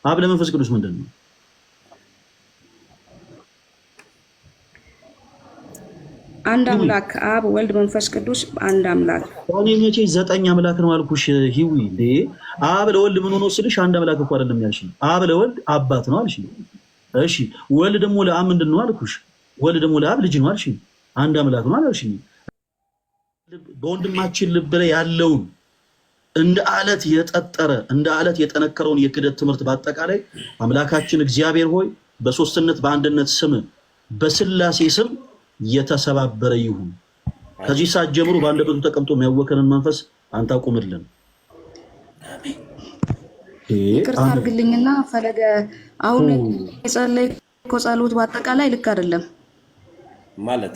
አብ ለመንፈስ ቅዱስ ምንድነው? አንድ አምላክ አብ ወልድ መንፈስ ቅዱስ አንድ አምላክ። እኔ መቼ 9 አምላክ ነው አልኩሽ? ሂዊ እንዴ አብ ለወልድ ምን ሆኖ ስልሽ አንድ አምላክ እኮ አይደለም ያልሽኝ። አብ ለወልድ አባት ነው አልሽኝ። እሺ ወልድ ደግሞ ለአብ ምንድነው አልኩሽ? ወልድ ደግሞ ለአብ ልጅ ነው አልሽኝ። አንድ አምላክ ነው አልሽኝ። በወንድማችን ልብ ላይ ያለውን እንደ አለት የጠጠረ እንደ አለት የጠነከረውን የክደት ትምህርት በአጠቃላይ አምላካችን እግዚአብሔር ሆይ በሶስትነት በአንድነት ስም በስላሴ ስም የተሰባበረ ይሁን። ከዚህ ሰዓት ጀምሮ በአንደበቱ ተቀምጦ የሚያወከንን መንፈስ አንተ አቁምልን። ይቅርታ አድርግልኝና ፈለገ አሁን የጸለይከው ጸሎት በአጠቃላይ ልክ አይደለም ማለት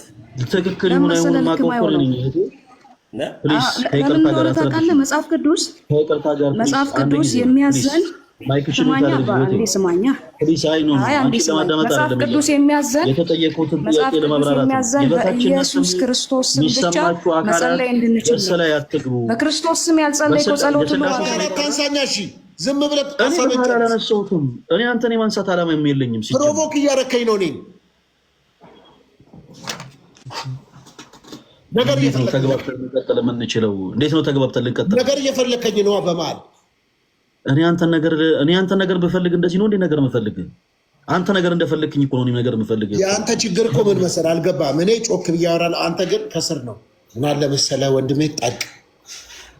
ትክክል ይሁን አይሁን ማቆቆል ነኝ እህቴ ፕሊስ ከይቅርታ ጋር ታውቃለህ መጽሐፍ ቅዱስ የሚያዘን ስማኛ በአንዴ ስማኛ መጽሐፍ ቅዱስ የሚያዘን የተጠየቁትን ጥያቄ ለማብራራት በኢየሱስ ክርስቶስ ስም ብቻ መጸለይ እንድንችል በክርስቶስ ስም ያልጸለይከው ጸሎት ሁሉ ታንሳኛ እሺ ዝም ብለህ አላነሳሁትም። እኔ አንተን የማንሳት ዓላማ የለኝም። ፕሮቮክ እያረከኝ ነው። እኔ ነገር ተግባብተን ልንቀጥል የምንችለው እንዴት ነው? ተግባብተን ልንቀጥል ነገር እየፈለከኝ ነው በመሀል እኔ አንተ ነገር ብፈልግ እንደዚህ ነው እንዴ? ነገር የምፈልግ አንተ ነገር እንደፈለግኝ እኮ ነው እኔ ነገር የምፈልግ። የአንተ ችግር እኮ ምን መሰለህ አልገባህም። እኔ ጮክ ብዬ አወራለሁ፣ አንተ ግን ከስር ነው። ምን አለ መሰለህ ወንድሜ ጠቅ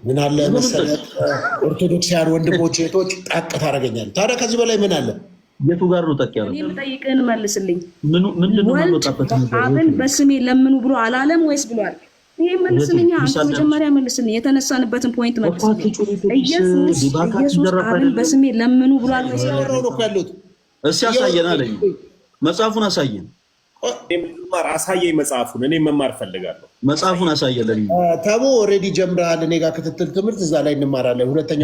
ምን አለ መሰለህ ኦርቶዶክሳውያን ወንድሞች እህቶች ጠቅ ታደርገኛለህ። ታዲያ ከዚህ በላይ ምን አለ? የቱ ጋር ነው ጠቅ ያለው? እኔ የምጠይቅህን መልስልኝ። ምንድነው የምወጣበት? አብን በስሜ ለምኑ ብሎ አላለም ወይስ ብሏል? ይሄ መልስልኛ። አንተ መጀመሪያ መልስልኝ። የተነሳንበትን ፖይንት መልስልኝ። ኢየሱስ አብን በስሜ ለምኑ ብሏል ወይስ ያወራው ነው ያሉት? እስኪ አሳየን አለኝ። መጽሐፉን አሳየን። አሳየኝ መጽሐፉን። እኔ መማር ፈልጋለሁ። መጽሐፉን አሳየን። ተሙ ኦልሬዲ ጀምረሃል። እኔ ጋር ክትትል ትምህርት እዛ ላይ እንማራለን። ሁለተኛ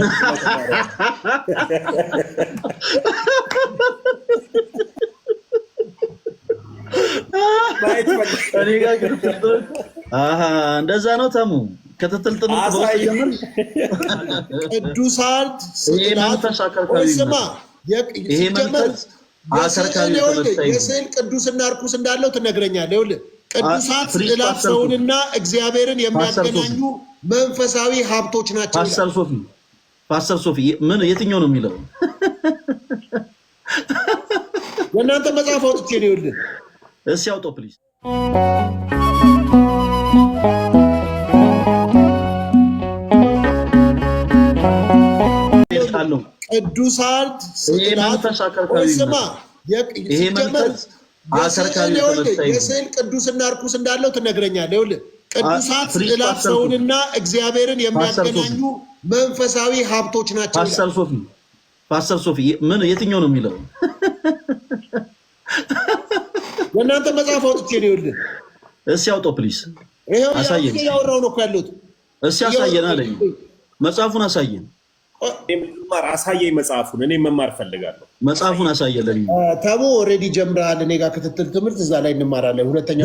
እንደዛ ነው ተሙ ክትትል ትምህርት ቅዱሳን የስዕል ቅዱስና እርኩስ እንዳለው ትነግረኛለህ። ይኸውልህ ቅዱሳት ስዕላት ሰውንና እግዚአብሔርን የሚያገናኙ መንፈሳዊ ሀብቶች ናቸው። ፓስተር ሶፊ ምን የትኛው ነው የሚለው? የእናንተ መጽሐፍ አውጥቼ ነው። ይኸውልህ እስኪ አውጣው ፕሊዝ። ቅዱሳን የስዕል ቅዱስና እርኩስ እንዳለው ትነግረኛለህ። ይኸውልህ ቅዱሳት ስዕላት ሰውንና እግዚአብሔርን የሚያገናኙ መንፈሳዊ ሀብቶች ናቸው። ፓስተር ሶፊ ምን የትኛው ነው የሚለው? የእናንተ መጽሐፍ አውጥቼ ነው። ይኸውልህ እስኪ አውጣው ፕሊዝ። አሳየን። ያወራው ነው ያሉት። እስኪ አሳየን አለኝ። መጽሐፉን አሳየን። አሳየኝ መጽሐፉን። እኔ መማር ፈልጋለሁ። መጽሐፉን አሳየን። ተሙ ኦልሬዲ ጀምረሃል። እኔ ጋር ክትትል ትምህርት እዛ ላይ እንማራለን። ሁለተኛ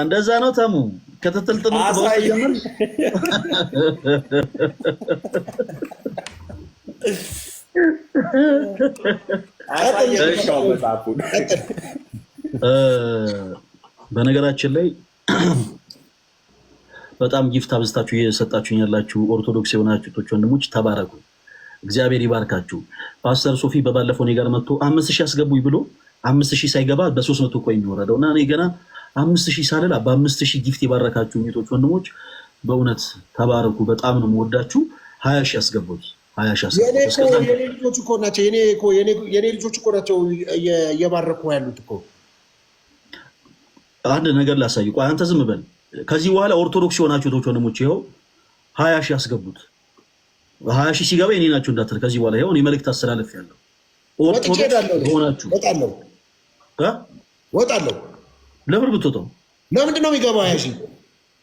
እንደዛ ነው ተሙ ክትትል ትምህርት በነገራችን ላይ በጣም ጊፍት አብዝታችሁ እየሰጣችሁኝ ያላችሁ ኦርቶዶክስ የሆናችሁ ወንድሞች ተባረኩ፣ እግዚአብሔር ይባርካችሁ። ፓስተር ሶፊ በባለፈው እኔ ጋር መጥቶ 5000 አስገቡኝ ብሎ 5000 ሳይገባ በ300 ኮይን የሚወረደው እና እኔ ገና 5000 ሳልል በ5000 ጊፍት የባረካችሁ እህቶች ወንድሞች በእውነት ተባረኩ። በጣም ነው የምወዳችሁ። 20,000 አስገቡት። 20,000 የኔ ልጆች እኮ ናቸው። የኔ ልጆች እኮ ናቸው እየባረኩ ያሉት እኮ። አንድ ነገር ላሳይ። ቆይ አንተ ዝም በል። ከዚህ በኋላ ኦርቶዶክስ የሆናችሁ እህቶች ወንድሞች ይኸው 20,000 አስገቡት። 20,000 ሲገባ የኔ ናቸው እንዳትል። ከዚህ በኋላ ይኸው እኔ መልእክት አስተላልፌያለሁ። ኦርቶዶክስ ሆናችሁ ወጣለሁ። ለምን ብትወጣው? ለምንድን ነው የሚገባው? 20,000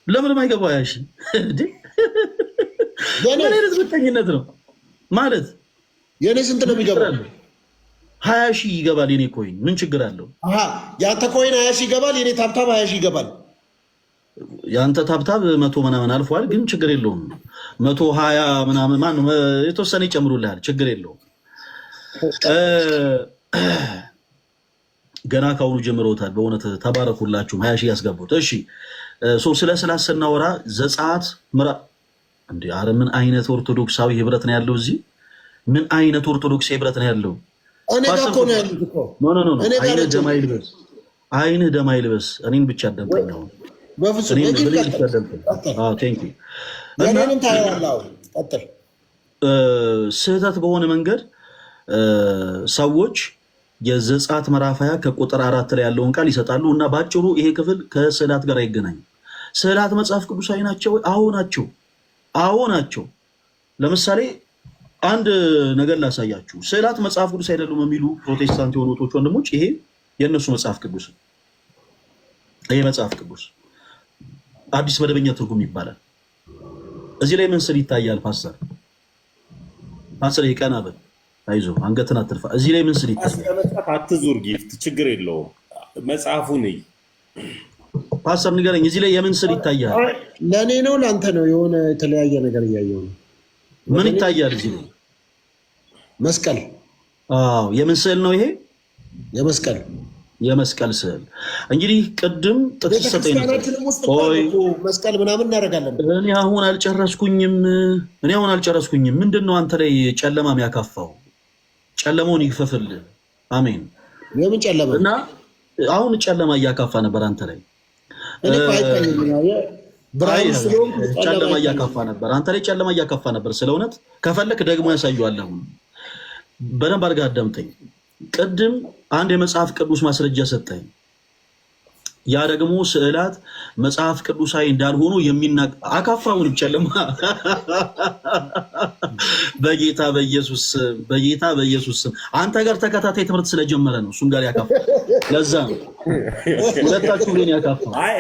ለምን የማይገባው? 20,000 እንዴ ምን አይነት ብተኝነት ነው ማለት? የኔ ስንት ነው የሚገባው? 20 ሺህ ይገባል የኔ ኮይን ምን ችግር አለው? ያንተ ኮይን 20 ሺህ ይገባል፣ የኔ ታብታብ 20 ሺህ ይገባል። ያንተ ታብታብ 100 ምናምን አልፏል፣ ግን ችግር የለውም። 120 ምናምን ማነው የተወሰነ ይጨምሩልሃል፣ ችግር የለውም። ገና ካሁኑ ጀምሮታል። በእውነት ተባረኩላችሁ 20 ሺህ ያስገቡት። እሺ ስለ ስላሴ ስናወራ ዘጸአት እንዴ! አረ ምን አይነት ኦርቶዶክሳዊ ህብረት ነው ያለው እዚህ? ምን አይነት ኦርቶዶክሳዊ ህብረት ነው ያለው? እኔ ጋር እኮ ነው ያሉት እኮ አይነ ደማይ ልበስ፣ አይነ ደማይ ልበስ። እኔን ብቻ አዳምጠኝ ነው በፍጹም ስህተት በሆነ መንገድ ሰዎች የዘጸአት ምዕራፍ 20 ከቁጥር 4 ላይ ያለውን ቃል ይሰጣሉ እና ባጭሩ ይሄ ክፍል ከስዕላት ጋር አይገናኝም። ስዕላት መጽሐፍ ቅዱሳዊ ናቸው? አዎ ናቸው፣ አዎ ናቸው። ለምሳሌ አንድ ነገር ላሳያችሁ። ስዕላት መጽሐፍ ቅዱስ አይደሉም የሚሉ ፕሮቴስታንት የሆኑ ወንድሞች፣ ይሄ የእነሱ መጽሐፍ ቅዱስ፣ ይሄ መጽሐፍ ቅዱስ አዲስ መደበኛ ትርጉም ይባላል። እዚህ ላይ ምን ስል ይታያል? ፓስተር ይቀና በል፣ አይዞህ አንገትን አትርፋ። እዚህ ላይ ምን ስል ይታያል? አትዙር፣ ጊፍት ችግር የለውም። መጽሐፉን ፓስተር ንገረኝ፣ እዚህ ላይ የምን ስል ይታያል? ለእኔ ነው ለአንተ ነው? የሆነ የተለያየ ነገር እያየሁ ነው። ምን ይታያል እዚህ ላይ? መስቀል። አዎ የምን ስዕል ነው ይሄ? የመስቀል ስዕል። እንግዲህ ቅድም ጥቅስ ሰጠኝ መስቀል ምናምን እናደርጋለን። እኔ አሁን አልጨረስኩኝም። ምንድን ነው አንተ ላይ ጨለማ የሚያካፋው? ጨለማውን ይክፈፍልህ። አሜን። የምን ጨለማ? እና አሁን ጨለማ እያካፋ ነበር አንተ ላይ፣ ጨለማ እያካፋ ነበር አንተ ላይ፣ ጨለማ እያካፋ ነበር። ስለ እውነት ከፈለክ ደግሞ ያሳየዋለሁ። በደንብ አድርገህ አዳምጠኝ። ቅድም አንድ የመጽሐፍ ቅዱስ ማስረጃ ሰጠኝ። ያ ደግሞ ስዕላት መጽሐፍ ቅዱሳዊ እንዳልሆኑ የሚናገር አካፋውን ጨለማ በጌታ በኢየሱስ ስም አንተ ጋር ተከታታይ ትምህርት ስለጀመረ ነው እሱም ጋር ያካፋ። ለዛ ነው ሁለታችሁ ላይ ያካፋ። አይ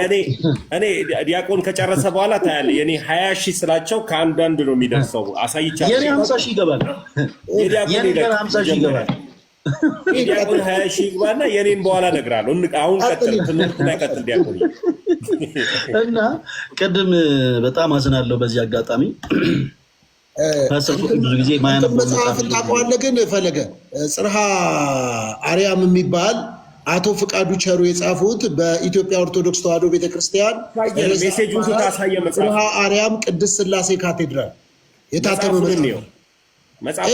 እኔ ዲያቆን ከጨረሰ በኋላ ታያለህ። የኔ 20 ሺህ ስላቸው ከአንዳንድ ነው የሚደርሰው። አሳይቻለሁ። የኔ 50 ሺህ ይገባል። የኔ 50 ሺህ ይገባል። ዲያቆን 20 ሺህ ይግባና የኔን በኋላ እነግርሃለሁ። አሁን ቀጥል፣ ትምህርት ላይ ቀጥል ዲያቆን። እና ቅድም በጣም አዝናለሁ በዚህ አጋጣሚ ብዙ ጊዜ መጽሐፍ ታውቀዋለህ። ግን ፈለገ ጽርሐ አርያም የሚባል አቶ ፍቃዱ ቸሩ የጻፉት በኢትዮጵያ ኦርቶዶክስ ተዋሕዶ ቤተክርስቲያን ሜሴጁን ታሳየ። መጽሐፍ ጽርሐ አርያም ቅድስት ሥላሴ ካቴድራል የታተመ መጽሐፍ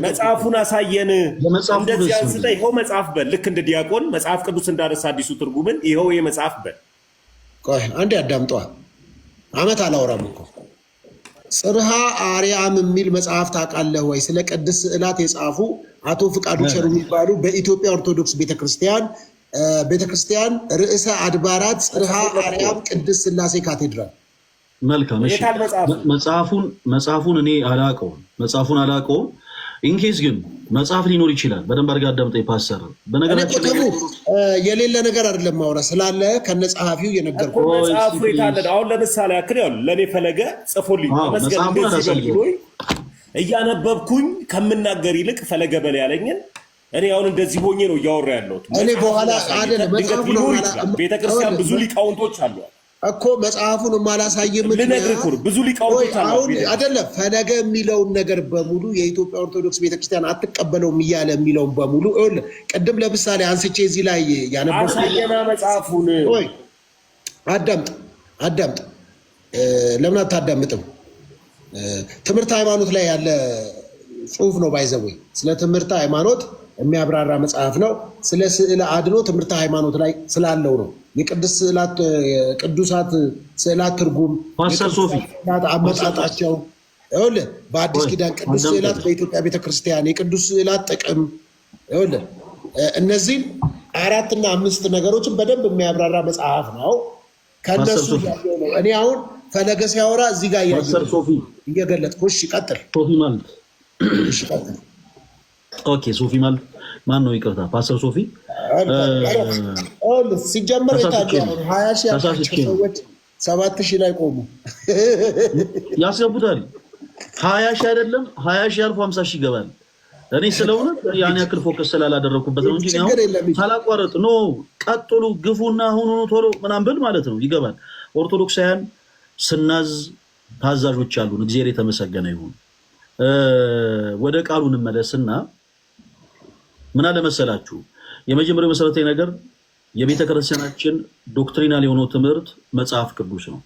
መጽሐፉን አሳየን። እንደዚህ አንስተህ ይኸው መጽሐፍ በል። ልክ እንደ ዲያቆን መጽሐፍ ቅዱስ እንዳነሳ አዲሱ ትርጉምን ይኸው የመጽሐፍ በል። ቆይ አንዴ አዳምጠዋል። አመት አላወራም እኮ ጽርሐ አርያም የሚል መጽሐፍ ታውቃለህ ወይ? ስለ ቅድስት ስዕላት የጻፉ አቶ ፍቃዱ ቸሩ የሚባሉ በኢትዮጵያ ኦርቶዶክስ ቤተክርስቲያን ርዕሰ አድባራት ጽርሐ አርያም ቅድስት ሥላሴ ካቴድራል። መልካም እሺ። መጽሐፉን እኔ አላውቀውም። ኢንኬስ ግን መጽሐፍ ሊኖር ይችላል። በደንብ አድርገህ አዳምጠኝ ፓስተር። በነገራችን ላይ የሌለ ነገር አይደለም ማውራ ስላለ ከነጸሐፊው የነገርኩህ መጽሐፉ የታለ? አሁን ለምሳሌ ያክል ያው ለኔ ፈለገ ጽፎልኝ እያነበብኩኝ ከምናገር ይልቅ ፈለገ በላይ ያለኝን እኔ አሁን እንደዚህ ሆኜ ነው እያወራ ያለሁት። እኔ በኋላ አይደለም መጽሐፉ ነው። ቤተክርስቲያን ብዙ ሊቃውንቶች አሉ እኮ መጽሐፉን ማላሳየም ልነግርህ እኮ ብዙ ሊቃውንቶች አሉ አይደለም። ፈለገ የሚለውን ነገር በሙሉ የኢትዮጵያ ኦርቶዶክስ ቤተክርስቲያን አትቀበለውም እያለ የሚለውን በሙሉ ቅድም ለምሳሌ አንስቼ እዚህ ላይ ያነበብኩት አሳየና መጽሐፉን። ወይ አዳምጥ። ለምን አታዳምጥም? ትምህርት ሃይማኖት ላይ ያለ ጽሁፍ ነው። ባይዘወይ ስለ ትምህርት ሃይማኖት የሚያብራራ መጽሐፍ ነው። ስለ ስዕለ አድኖ ትምህርት ሃይማኖት ላይ ስላለው ነው። የቅዱሳት ስዕላት ትርጉም፣ አመጣጣቸው፣ በአዲስ ኪዳን ቅዱስ ስዕላት በኢትዮጵያ ቤተክርስቲያን የቅዱስ ስዕላት ጥቅም፣ እነዚህም 4 እና 5 ነገሮችን በደንብ የሚያብራራ መጽሐፍ ነው። ከነሱ ነው እኔ አሁን ፈለገ ሲያወራ እዚህ ጋር እየገለጥኩ። እሺ ቀጥል። ኦኬ ሶፊ ማለት ማን ነው? ይቅርታ ፓስተር ሶፊ ሲጀመር 20 ሺህ ሰዎች 7 ሺህ ላይ ቆሙ ያስገቡታል። 20 ሺህ አይደለም 20 ሺህ አልፎ 50 ሺህ ይገባል። እኔ ስለሆነ ያን ያክል ፎከስ ስላላደረኩበት ነው እንጂ ነው ሳላቋረጥ ኖ ቀጥሉ ግፉና ሁኑ ቶሎ ምናምን ብል ማለት ነው ይገባል። ኦርቶዶክሳውያን ስናዝ ታዛዦች አሉን። እግዚአብሔር የተመሰገነ ይሁን። ወደ ቃሉ እንመለስና ምን አለ መሰላችሁ የመጀመሪያው መሰረታዊ ነገር የቤተክርስቲያናችን ዶክትሪናል የሆነው ትምህርት መጽሐፍ ቅዱስ ነው።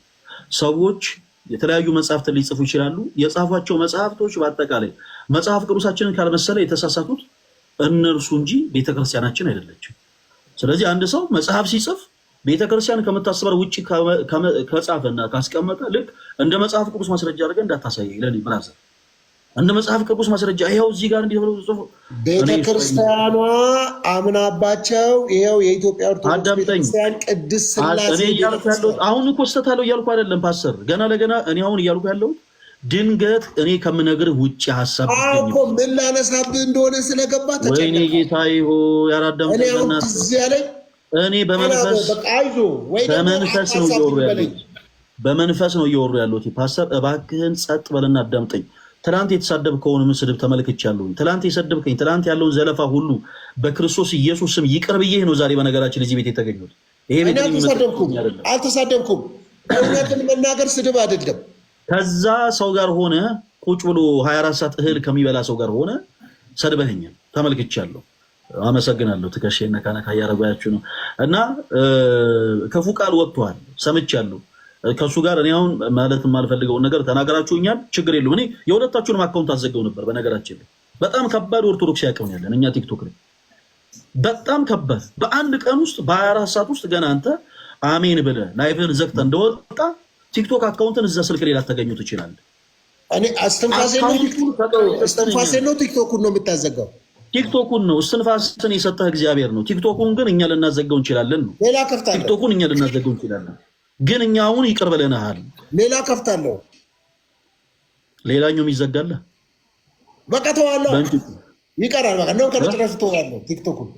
ሰዎች የተለያዩ መጽሐፍትን ሊጽፉ ይችላሉ። የጻፏቸው መጽሐፍቶች በአጠቃላይ መጽሐፍ ቅዱሳችንን ካልመሰለ የተሳሳቱት እነርሱ እንጂ ቤተክርስቲያናችን አይደለችም። ስለዚህ አንድ ሰው መጽሐፍ ሲጽፍ ቤተክርስቲያን ከምታስበው ውጪ ከጻፈና ካስቀመጠ ልክ እንደ መጽሐፍ ቅዱስ ማስረጃ አድርገህ እንዳታሳየኝ ለኔ ብራዘር። እንደ መጽሐፍ ቅዱስ ማስረጃ ይሄው እዚህ ጋር እንዲህ ብሎ ጽፎ ቤተክርስቲያኗ አምናባቸው ይሄው የኢትዮጵያ ኦርቶዶክስ ቤተክርስቲያን ቅድስት ሥላሴ እኔ እያልኩ ያለሁት አሁን እኮ ስተታለው እያልኩ አይደለም ፓስተር። ገና ለገና እኔ አሁን እያልኩ ያለሁት ድንገት እኔ ከምነግርህ ውጪ ሐሳብ እኮ ምን ላነሳብህ እንደሆነ ስለገባ ተጨነቀ። ወይኔ ጌታዬ ሆይ ያራዳም ተናና እኔ በመንፈስ ነው እየወሩ ያለሁት ፓስተር። እባክህን ጸጥ በልና አዳምጠኝ። ትላንት የተሳደብከውን ምስድብ ተመልክቻለሁ። ትላንት የሰደብከኝ ትላንት ያለውን ዘለፋ ሁሉ በክርስቶስ ኢየሱስ ስም ይቅር ብዬህ ነው ዛሬ በነገራችን እዚህ ቤት የተገኘሁት። ይሄ ቤት አልተሳደብኩም። እውነትን መናገር ስድብ አይደለም። ከዛ ሰው ጋር ሆነ ቁጭ ብሎ 24 ሰዓት እህል ከሚበላ ሰው ጋር ሆነ ሰድበኸኛል፣ ተመልክቻለሁ። አመሰግናለሁ። ትከሻዬን ነካ ነካ እያደረጋችሁ ነው እና ክፉ ቃል ወጥቷል ሰምቻለሁ። ከሱ ጋር እኔ አሁን ማለት የማልፈልገውን ነገር ተናገራችሁኛል። ችግር የለውም። እኔ የሁለታችሁንም አካውንት አዘጋው ነበር በነገራችን ላይ። በጣም ከባድ ኦርቶዶክስ ያቀም ያለን እኛ ቲክቶክ ላይ በጣም ከባድ። በአንድ ቀን ውስጥ በ24 ሰዓት ውስጥ ገና አንተ አሜን ብለህ ላይቭን ዘግተህ እንደወጣ ቲክቶክ አካውንትን እዛ ስልክ ላይ ላታገኙ ትችላለህ። እኔ እስትንፋሴ ነው ቲክቶኩን ነው የምታዘጋው። ቲክቶኩን ነው እስትንፋስን የሰጠህ እግዚአብሔር ነው። ቲክቶኩን ግን እኛ ልናዘጋው እንችላለን ነው። ሌላ ከፍታለሁ። ቲክቶኩን እኛ ልናዘጋው እንችላለን ግን እኛ አሁን ይቅር ብለናል። ሌላ ከፍታለሁ። ሌላኛው ይዘጋል። በቃ ተዋለሁ። ይቀራል። በቃ ነው ከነጭራሹ ተዋለሁ። ቲክቶኩን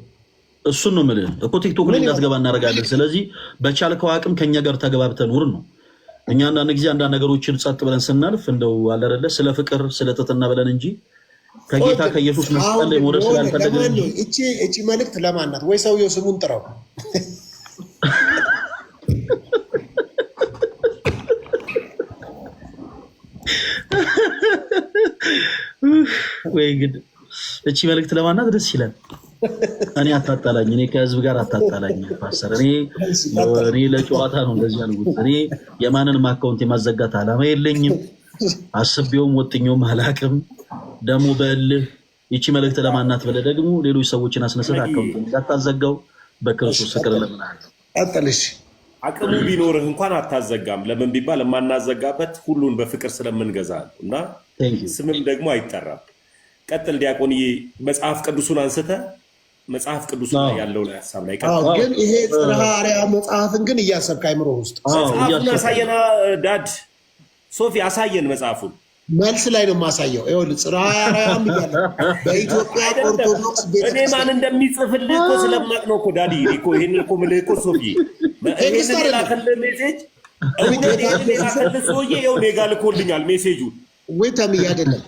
እሱን ነው የምልህ እኮ ቲክቶክ ላይ እንዳትገባ እናደርጋለን። ስለዚህ በቻልከው አቅም ከኛ ጋር ተገባብተን ኑር ነው። እኛ አንዳንድ ጊዜ አንዳንድ ነገሮችን ጸጥ ብለን ስናልፍ እንደው አለ አይደለ ስለ ፍቅር ስለ ትህትና ብለን እንጂ ከጌታ ከኢየሱስ መስቀል ላይ ሞረስ ስላልፈለግን እቺ መልእክት ለማን ናት? ወይ ሰውየው ስሙን ጥራው። ወይ ግን እቺ መልእክት ለማን ናት? ደስ ይላል። እኔ አታጣላኝ። እኔ ከህዝብ ጋር አታጣላኝ ፓስተር። እኔ ለጨዋታ ነው እንደዚህ ያልኩት። እኔ የማንንም አካውንት የማዘጋት ዓላማ የለኝም። አስቤውም ወጥኜውም አላቅም። ደግሞ በእልህ ይቺ መልእክት ለማን ናት ብለህ ደግሞ ሌሎች ሰዎችን አስነስተህ አካውንት እንዳታዘጋው በክርስቶስ ፍቅር ለምናል። አጥልሽ አቅሙ ቢኖርህ እንኳን አታዘጋም። ለምን ቢባል የማናዘጋበት ሁሉን በፍቅር ስለምንገዛ ነው እና ስምም ደግሞ አይጠራም። ቀጥል ዲያቆንዬ። መጽሐፍ ቅዱሱን አንስተህ መጽሐፍ ቅዱስ ላይ ያለው ላይ ሐሳብ ላይ ቀጥል። ግን ይሄ ጽርሐ አርያም መጽሐፍን ግን እያሰብክ አይምሮ ውስጥ መጽሐፉን አሳየና ዳድ ሶፊ አሳየን መጽሐፉን። መልስ ላይ ነው የማሳየው። ይኸውልህ ጽርሐ አርያም እያለ በኢትዮጵያ ኦርቶዶክስ እኔ ማን እንደሚጽፍልህ እኮ ስለማቅ ነው እኮ ዳዲ እኮ ይሄን እኮ ምልህ እኮ ሶፊ ይሄን ላከልህ ሜሴጅ ላከልህ ሰውዬ ይኸው እኔ ጋር ልኮልኛል ሜሴጁን። ወይ ተምዬ አይደለም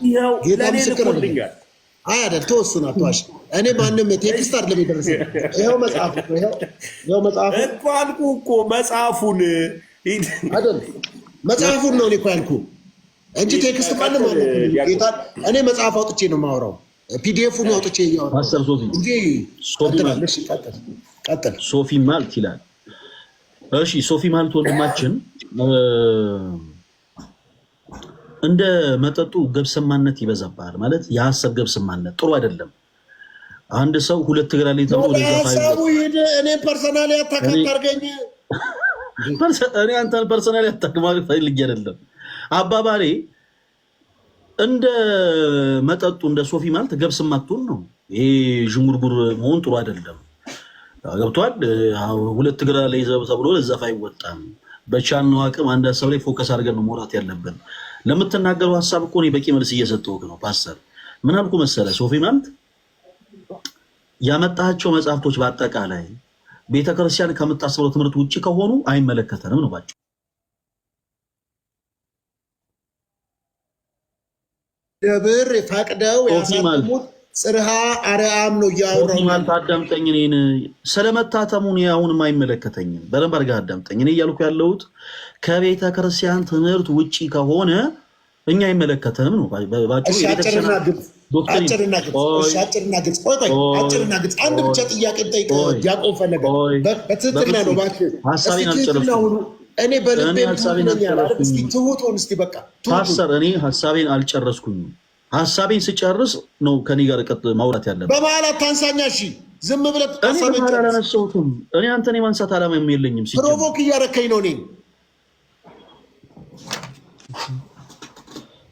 ጌታ ምስክር ነው። አይ አይደል ተወሱና ተዋሽ። እኔ ማንም ቴክስት አይደለም የደረሰኝ። ይኸው መጽሐፍ ነው። ይኸው መጽሐፍ እኮ አልኩህ እኮ መጽሐፉን አይደል መጽሐፉን ነው እኮ ያልኩህ እንጂ ቴክስት ማንም ጌታ እኔ መጽሐፍ አውጥቼ ነው የማወራው። ፒዲኤፉን አውጥቼ እያወራሁ ፓስተር ሶፊ እንጂ ቀጥል። ሶፊ ማለት ይላል። እሺ ሶፊ ማለት ወንድማችን እንደ መጠጡ ገብስማነት ይበዛባል ማለት የሐሳብ ገብስማነት ጥሩ አይደለም። አንድ ሰው ሁለት እግር አለኝ ተብሎ ለዛፋው ይሄድ እኔ ፐርሰናሊ አታካታርገኝ እኔ አንተን ፐርሰናሊ አታክማሪ ፈልጌ አይደለም። አባባሌ እንደ መጠጡ እንደ ሶፊ ማለት ገብስማቱን ነው። ይሄ ዥንጉርጉር መሆን ጥሩ አይደለም። ገብቷል። ሁለት እግር አለኝ ተብሎ ለዛፋ አይወጣም። በቻልነው አቅም አንድ ሐሳብ ላይ ፎከስ አድርገን ነው መውራት ያለብን። ለምትናገረው ሐሳብ እኮ እኔ በቂ መልስ እየሰጠሁህ ነው ፓስተር። ምን አልኩ መሰለህ? ሶፊ ማለት ያመጣቸው መጽሐፍቶች በአጠቃላይ ቤተክርስቲያን ከምታስበው ትምህርት ውጪ ከሆኑ አይመለከተንም ነው ባጭሩ። ደብር ፈቅደው ያሳተሙት ጽርሃ አርያም ነው ያወራው። ማለት አዳምጠኝ። እኔን ስለመታተሙ እኔ አሁንም አይመለከተኝም። በደንብ አድርገህ አዳምጠኝ። እኔ እያልኩ ያለሁት ከቤተ ክርስቲያን ትምህርት ውጪ ከሆነ እኛ አይመለከተንም ነው። ባጭሩ አጭርና ግልጽ አንድ ብቻ ጥያቄ ጠይቅ። ዲያቆን ፈለገ በትክክል ነው። እባክህ ሐሳቤን አልጨረስኩም። እኔ በልቤ ሐሳቤን አልጨረስኩኝም። ሐሳቤን ስጨርስ ነው ከኔ ጋር ማውራት ያለብን። በመሀል አታንሳኛ። እሺ ዝም ብለህ አላነሳሁትም። እኔ አንተን የማንሳት ዓላማ የለኝም። ፕሮቮክ እያረከኝ ነው። እኔ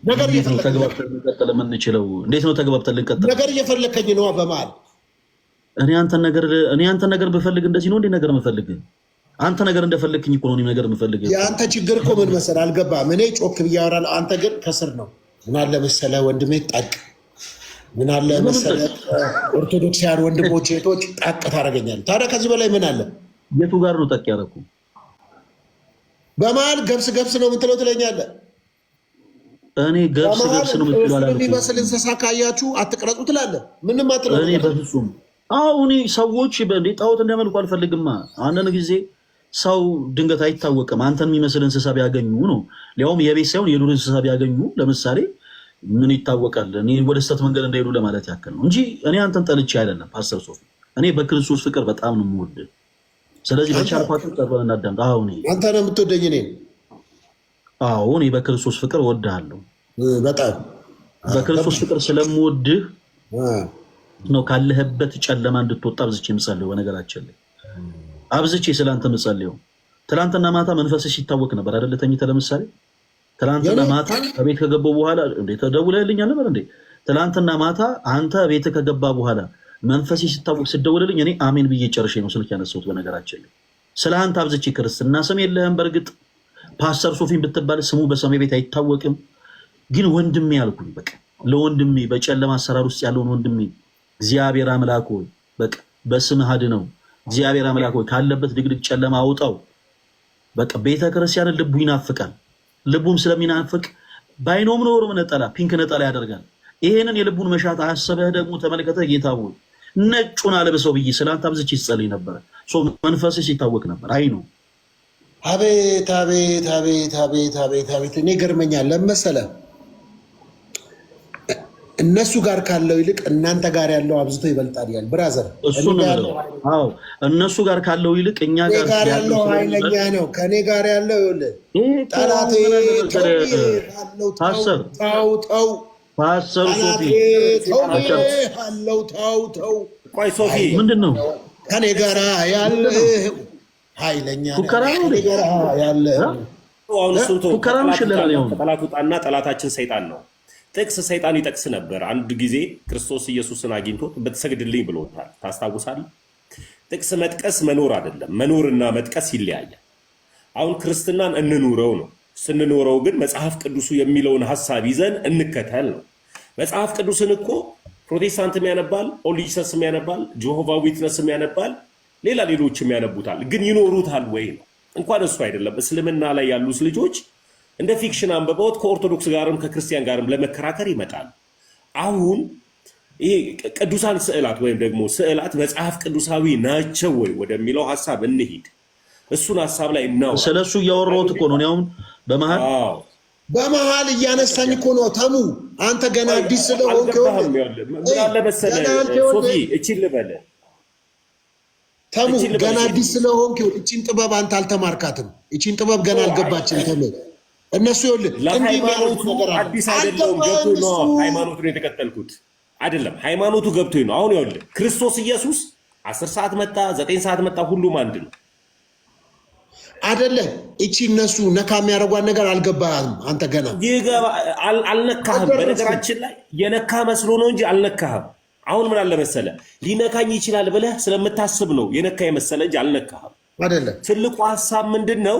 ነገር ተግባብተን ልንቀጥል የምንችለው እንዴት ነው? ተግባብተን ልንቀጥል ነገር እየፈለከኝ ነው። በመሀል እኔ አንተን ነገር ብፈልግ እንደዚህ ነው እንዴ ነገር የምፈልግ? አንተ ነገር እንደፈለግኝ እኮ ነው እኔም ነገር የምፈልግ። የአንተ ችግር እኮ ምን መሰለህ? አልገባህም። እኔ ጮክ ብዬ አወራለሁ፣ አንተ ግን ከስር ነው። ምን አለ መሰለህ ወንድሜ ጠቅ፣ ምን አለ መሰለህ ኦርቶዶክሳውያን ወንድሞች እህቶች ጠቅ ታደርገኛለህ። ታዲያ ከዚህ በላይ ምን አለ? የቱ ጋር ነው ጠቅ ያደረኩ? በመሀል ገብስ ነው የምትለው ትለኛለህ። እኔ ገብስ ነው የምትለው አላልኩም። የሚመስል እንስሳ ካያችሁ አትቅረጹ ትላለህ። ምንም አትለው። እኔ በፍጹም አሁን ሰዎች እንደ ጣዖት እንዲያመልኩ አልፈልግማ። አንዳንድ ጊዜ ሰው ድንገት አይታወቅም። አንተን የሚመስል እንስሳ ቢያገኙ ነው፣ ሊያውም የቤት ሳይሆን የዱር እንስሳ ቢያገኙ ለምሳሌ ምን ይታወቃል? እኔ ወደ ስህተት መንገድ እንዳይሄዱ ለማለት ያክል ነው እንጂ እኔ አንተን ጠልቼ አይደለም። ፓስተር ሶፊ እኔ በክርስቶስ ፍቅር በጣም ነው የምወድህ። ስለዚህ በቻልኳት ቀርበን እናዳምጥ። አሁን አንተ ነው የምትወደኝ እኔ? አዎ እኔ በክርስቶስ ፍቅር እወድሃለሁ። በጣም በክርስቶስ ፍቅር ስለምወድህ ነው ካለህበት ጨለማ እንድትወጣ አብዝቼ የምጸልየው። በነገራችን ላይ አብዝቼ ስለአንተ የምጸልየው ትናንትና ማታ መንፈስ ሲታወቅ ነበር አይደለ? ተኝተህ ለምሳሌ ትናንትና ማታ ከቤት ከገባሁ በኋላ ደውለህልኛል ነበር እንዴ? ትናንትና ማታ አንተ ቤት ከገባ በኋላ መንፈስ ሲታወቅ ስደውልልኝ እኔ አሜን ብዬ ጨርሼ ነው ስልክ ያነሳሁት። በነገራችን ላይ ስለ አንተ አብዝቼ ክርስትና ስም የለህም። በእርግጥ ፓስተር ሶፊን ብትባል ስሙ በሰማይ ቤት አይታወቅም። ግን ወንድሜ አልኩኝ። በቃ ለወንድሜ በጨለማ አሰራር ውስጥ ያለውን ወንድሜ እግዚአብሔር አምላክ ሆይ በቃ በስምህ አድነው። እግዚአብሔር አምላክ ሆይ ካለበት ድቅድቅ ጨለማ አውጣው። በቃ ቤተክርስቲያንን ልቡ ይናፍቃል። ልቡም ስለሚናፍቅ ባይኖም ኖሮ ነጠላ ፒንክ ነጠላ ያደርጋል። ይሄንን የልቡን መሻት አሰበህ ደግሞ ተመልከተህ ጌታ ሆይ ነጩን አልብሰው ብዬ ስለአንተ አብዝቼ ይጸልይ ነበር። መንፈስ ሲታወቅ ነበር። አይ ነው አቤት አቤት አቤት አቤት አቤት አቤት። እኔ ገርመኛል ለመሰለህ እነሱ ጋር ካለው ይልቅ እናንተ ጋር ያለው አብዝቶ ይበልጣል ይላል ብራዘር። እሱ ነው። አዎ እነሱ ጋር ካለው ይልቅ እኛ ጋር ያለው ኃይለኛ ነው። ከኔ ጋር ያለው ይኸውልህ ጠላቴ ፓስተር ሶፊ አለው ተው ቆይ ሶፊ ምንድን ነው ከኔ ጋር ያለው ኃይለኛ ጠላቱጣና ጠላታችን ሰይጣን ነው። ጥቅስ ሰይጣን ይጠቅስ ነበር። አንድ ጊዜ ክርስቶስ ኢየሱስን አግኝቶ በተሰግድልኝ ብሎታል። ታስታውሳለህ? ጥቅስ መጥቀስ መኖር አይደለም፣ መኖርና መጥቀስ ይለያያል። አሁን ክርስትናን እንኑረው ነው። ስንኖረው ግን መጽሐፍ ቅዱሱ የሚለውን ሀሳብ ይዘን እንከተል ነው። መጽሐፍ ቅዱስን እኮ ፕሮቴስታንትም ያነባል፣ ኦሊሰስም ያነባል፣ ጆሆቫ ዊትነስም ያነባል፣ ሌሎችም ያነቡታል። ግን ይኖሩታል ወይ ነው። እንኳን እሱ አይደለም እስልምና ላይ ያሉት ልጆች እንደ ፊክሽን አንብበውት ከኦርቶዶክስ ጋርም ከክርስቲያን ጋርም ለመከራከር ይመጣል። አሁን ይሄ ቅዱሳን ስዕላት ወይም ደግሞ ስዕላት መጽሐፍ ቅዱሳዊ ናቸው ወይ ወደሚለው ሀሳብ እንሂድ። እሱን ሀሳብ ላይ እናው ስለሱ እያወራሁት እኮ ነው። አሁን በመሀል እያነሳኝ እኮ ነው። ተሙ አንተ ገና አዲስ ስለሆንክ ምን አለ መሰለህ ሶፊ እቺን ልበልህ ተሙ ገና አዲስ ስለሆንክ እቺን ጥበብ አንተ አልተማርካትም። እቺን ጥበብ ገና አልገባችም። ተሙ እነሱ ይኸውልህ ለሃይማኖቱ አዲስ አይደለም። ገብቶኝ ነው ሃይማኖቱን የተከተልኩት አይደለም። ሃይማኖቱ ገብቶኝ ነው። አሁን ይኸውልህ ክርስቶስ ኢየሱስ 10 ሰዓት መጣ፣ 9 ሰዓት መጣ፣ ሁሉም አንድ ነው አይደለም። እቺ እነሱ ነካ የሚያደርጓን ነገር አልገባህም። አንተ ገና አልነካህም። በነገራችን ላይ የነካ መስሎ ነው እንጂ አልነካህም። አሁን ምን አለ መሰለህ ሊነካኝ ይችላል ብለህ ስለምታስብ ነው የነካ የመሰለ እንጂ አልነካህም አይደለም። ትልቁ ሀሳብ ምንድን ነው?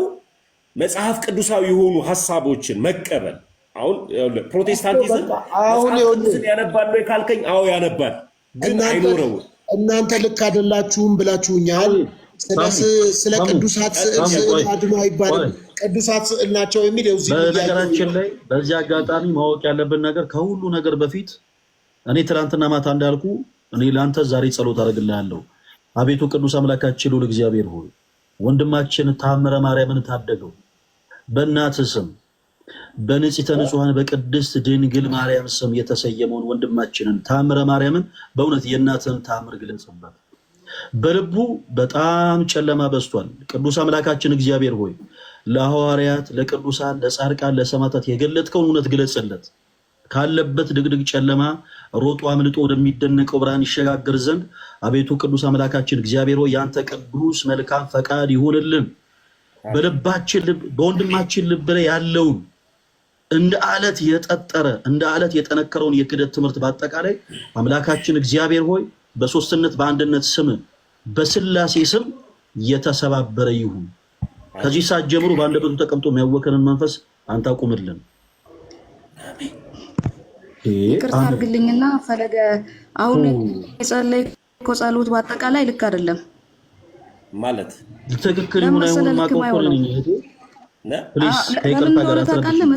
መጽሐፍ ቅዱሳዊ የሆኑ ሀሳቦችን መቀበል። አሁን ፕሮቴስታንቲዝም ያነባል ወይ ካልከኝ፣ አዎ ያነባል፣ ግን አይኖረውም። እናንተ ልክ አይደላችሁም ብላችሁኛል። ስለ ቅዱሳት ስዕል አድኖ አይባልም። ቅዱሳት ስዕል ናቸው የሚል በነገራችን ላይ በዚህ አጋጣሚ ማወቅ ያለብን ነገር ከሁሉ ነገር በፊት እኔ ትናንትና ማታ እንዳልኩ እኔ ለአንተ ዛሬ ጸሎት አደርግልሃለሁ። አቤቱ ቅዱስ አምላካችን ልዑል እግዚአብሔር ሆይ ወንድማችን ታምረ ማርያምን ታደገው በእናትህ ስም በንጽሕተ ንጹሐን በቅድስት ድንግል ማርያም ስም የተሰየመውን ወንድማችንን ታምረ ማርያምን በእውነት የእናትህን ታምር ግለጽበት። በልቡ በጣም ጨለማ በዝቷል። ቅዱስ አምላካችን እግዚአብሔር ሆይ ለሐዋርያት፣ ለቅዱሳን፣ ለጻድቃን፣ ለሰማዕታት የገለጥከውን እውነት ግለጽለት። ካለበት ድቅድቅ ጨለማ ሮጦ አምልጦ ወደሚደነቀው ብርሃን ይሸጋገር ዘንድ አቤቱ ቅዱስ አምላካችን እግዚአብሔር ሆይ ያንተ ቅዱስ መልካም ፈቃድ ይሁንልን። በልባችን በወንድማችን ልብ ላይ ያለውን እንደ አለት የጠጠረ እንደ አለት የጠነከረውን የክደት ትምህርት በአጠቃላይ አምላካችን እግዚአብሔር ሆይ በሶስትነት በአንድነት ስም በስላሴ ስም የተሰባበረ ይሁን። ከዚህ ሰዓት ጀምሮ በአንደበቱ ተቀምጦ የሚያወከንን መንፈስ አንተ አቁምልን። ይቅርታ አድርግልኝና ፈለገ አሁን የጸለይከው ጸሎት በአጠቃላይ ልክ አይደለም ማለት ትክክል ይሁን አይሁን ማቆቆል ነኝ እህቴ ፕሊዝ ከይቅርታ ጋር ታውቃለህ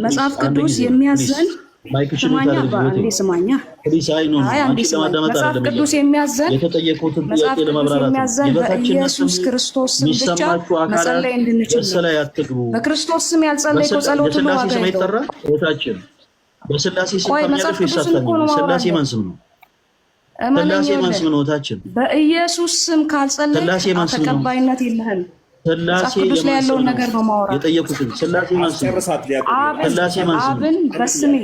መጽሐፍ ቅዱስ የሚያዘን ስማኛ ባንዴ ስማኛ ፕሊዝ አይ ነው አንቺ ለማዳመጥ አይደለም መጽሐፍ ቅዱስ የሚያዘን የተጠየቁትን ጥያቄ ለማብራራት በኢየሱስ ክርስቶስ ስም ብቻ መጸለይ እንድንችል ነው። በክርስቶስ ስም ያልጸለይከው ጸሎት ነው ዋጋ የለውም። እህታችን በስላሴ ስም ታምኛለሽ ወይስ አታምኝም? ስላሴ ማን ስም ነው? ስላሴ ማን ስም ነው? እህታችን በኢየሱስ ስም ካልጸለይክ ተቀባይነት የለህም። ስላሴ ቅዱስ ላይ ያለውን ነገር በማውራት የጠየቁትን ስላሴ ማን ስም ነው? ስላሴ ማን ስም ነው? አብን በስሜ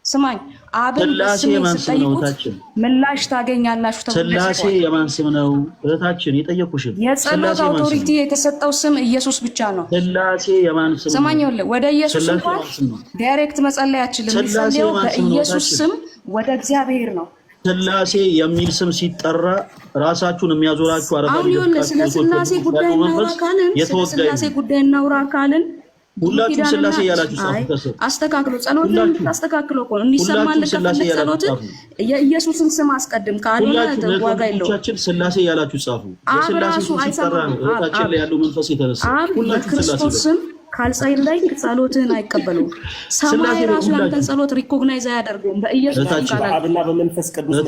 ስማኝ፣ አብን በስሜ ስጠይቁት ምላሽ ታገኛላችሁ ተብሎ ስላሴ የማን ስም ነው? እህታችን የጠየቁሽን የጸሎት አውቶሪቲ የተሰጠው ስም ኢየሱስ ብቻ ነው። ስላሴ የማን ስም ነው? ስማኝ፣ ወደ ኢየሱስ እንኳን ዳይሬክት መጸለይ አችልም። የሚጸልየው በኢየሱስ ስም ወደ እግዚአብሔር ነው። ስላሴ የሚል ስም ሲጠራ ራሳችሁን የሚያዞራችሁ አረጋግጡ። ስለ ስላሴ ጉዳይ እናውራ ካልን ስላሴ ጉዳይ እናውራ ካልን ሁላችሁም ስላሴ ያላችሁ ጻፉ። አስተካክሎ ጸሎትን አስተካክሎ እኮ እንዲሰማል ከፈለክ ጸሎትን የኢየሱስን ስም አስቀድም ካልሆነ ዋጋ የለውም። ሁላችሁም ስላሴ ያላችሁ ጻፉ። የስላሴ ስም ሲጠራ ነው እህታችን ላይ ያለው መንፈስ የተነሳ ሁላችሁም ስላሴ ስም ካልጸለይክ ጸሎትን አይቀበሉም። ሰማይ ራሱ ያንተን ጸሎት ሪኮግናይዝ አያደርገውም። በኢየሱስ ቃል አብና በመንፈስ ቅዱስ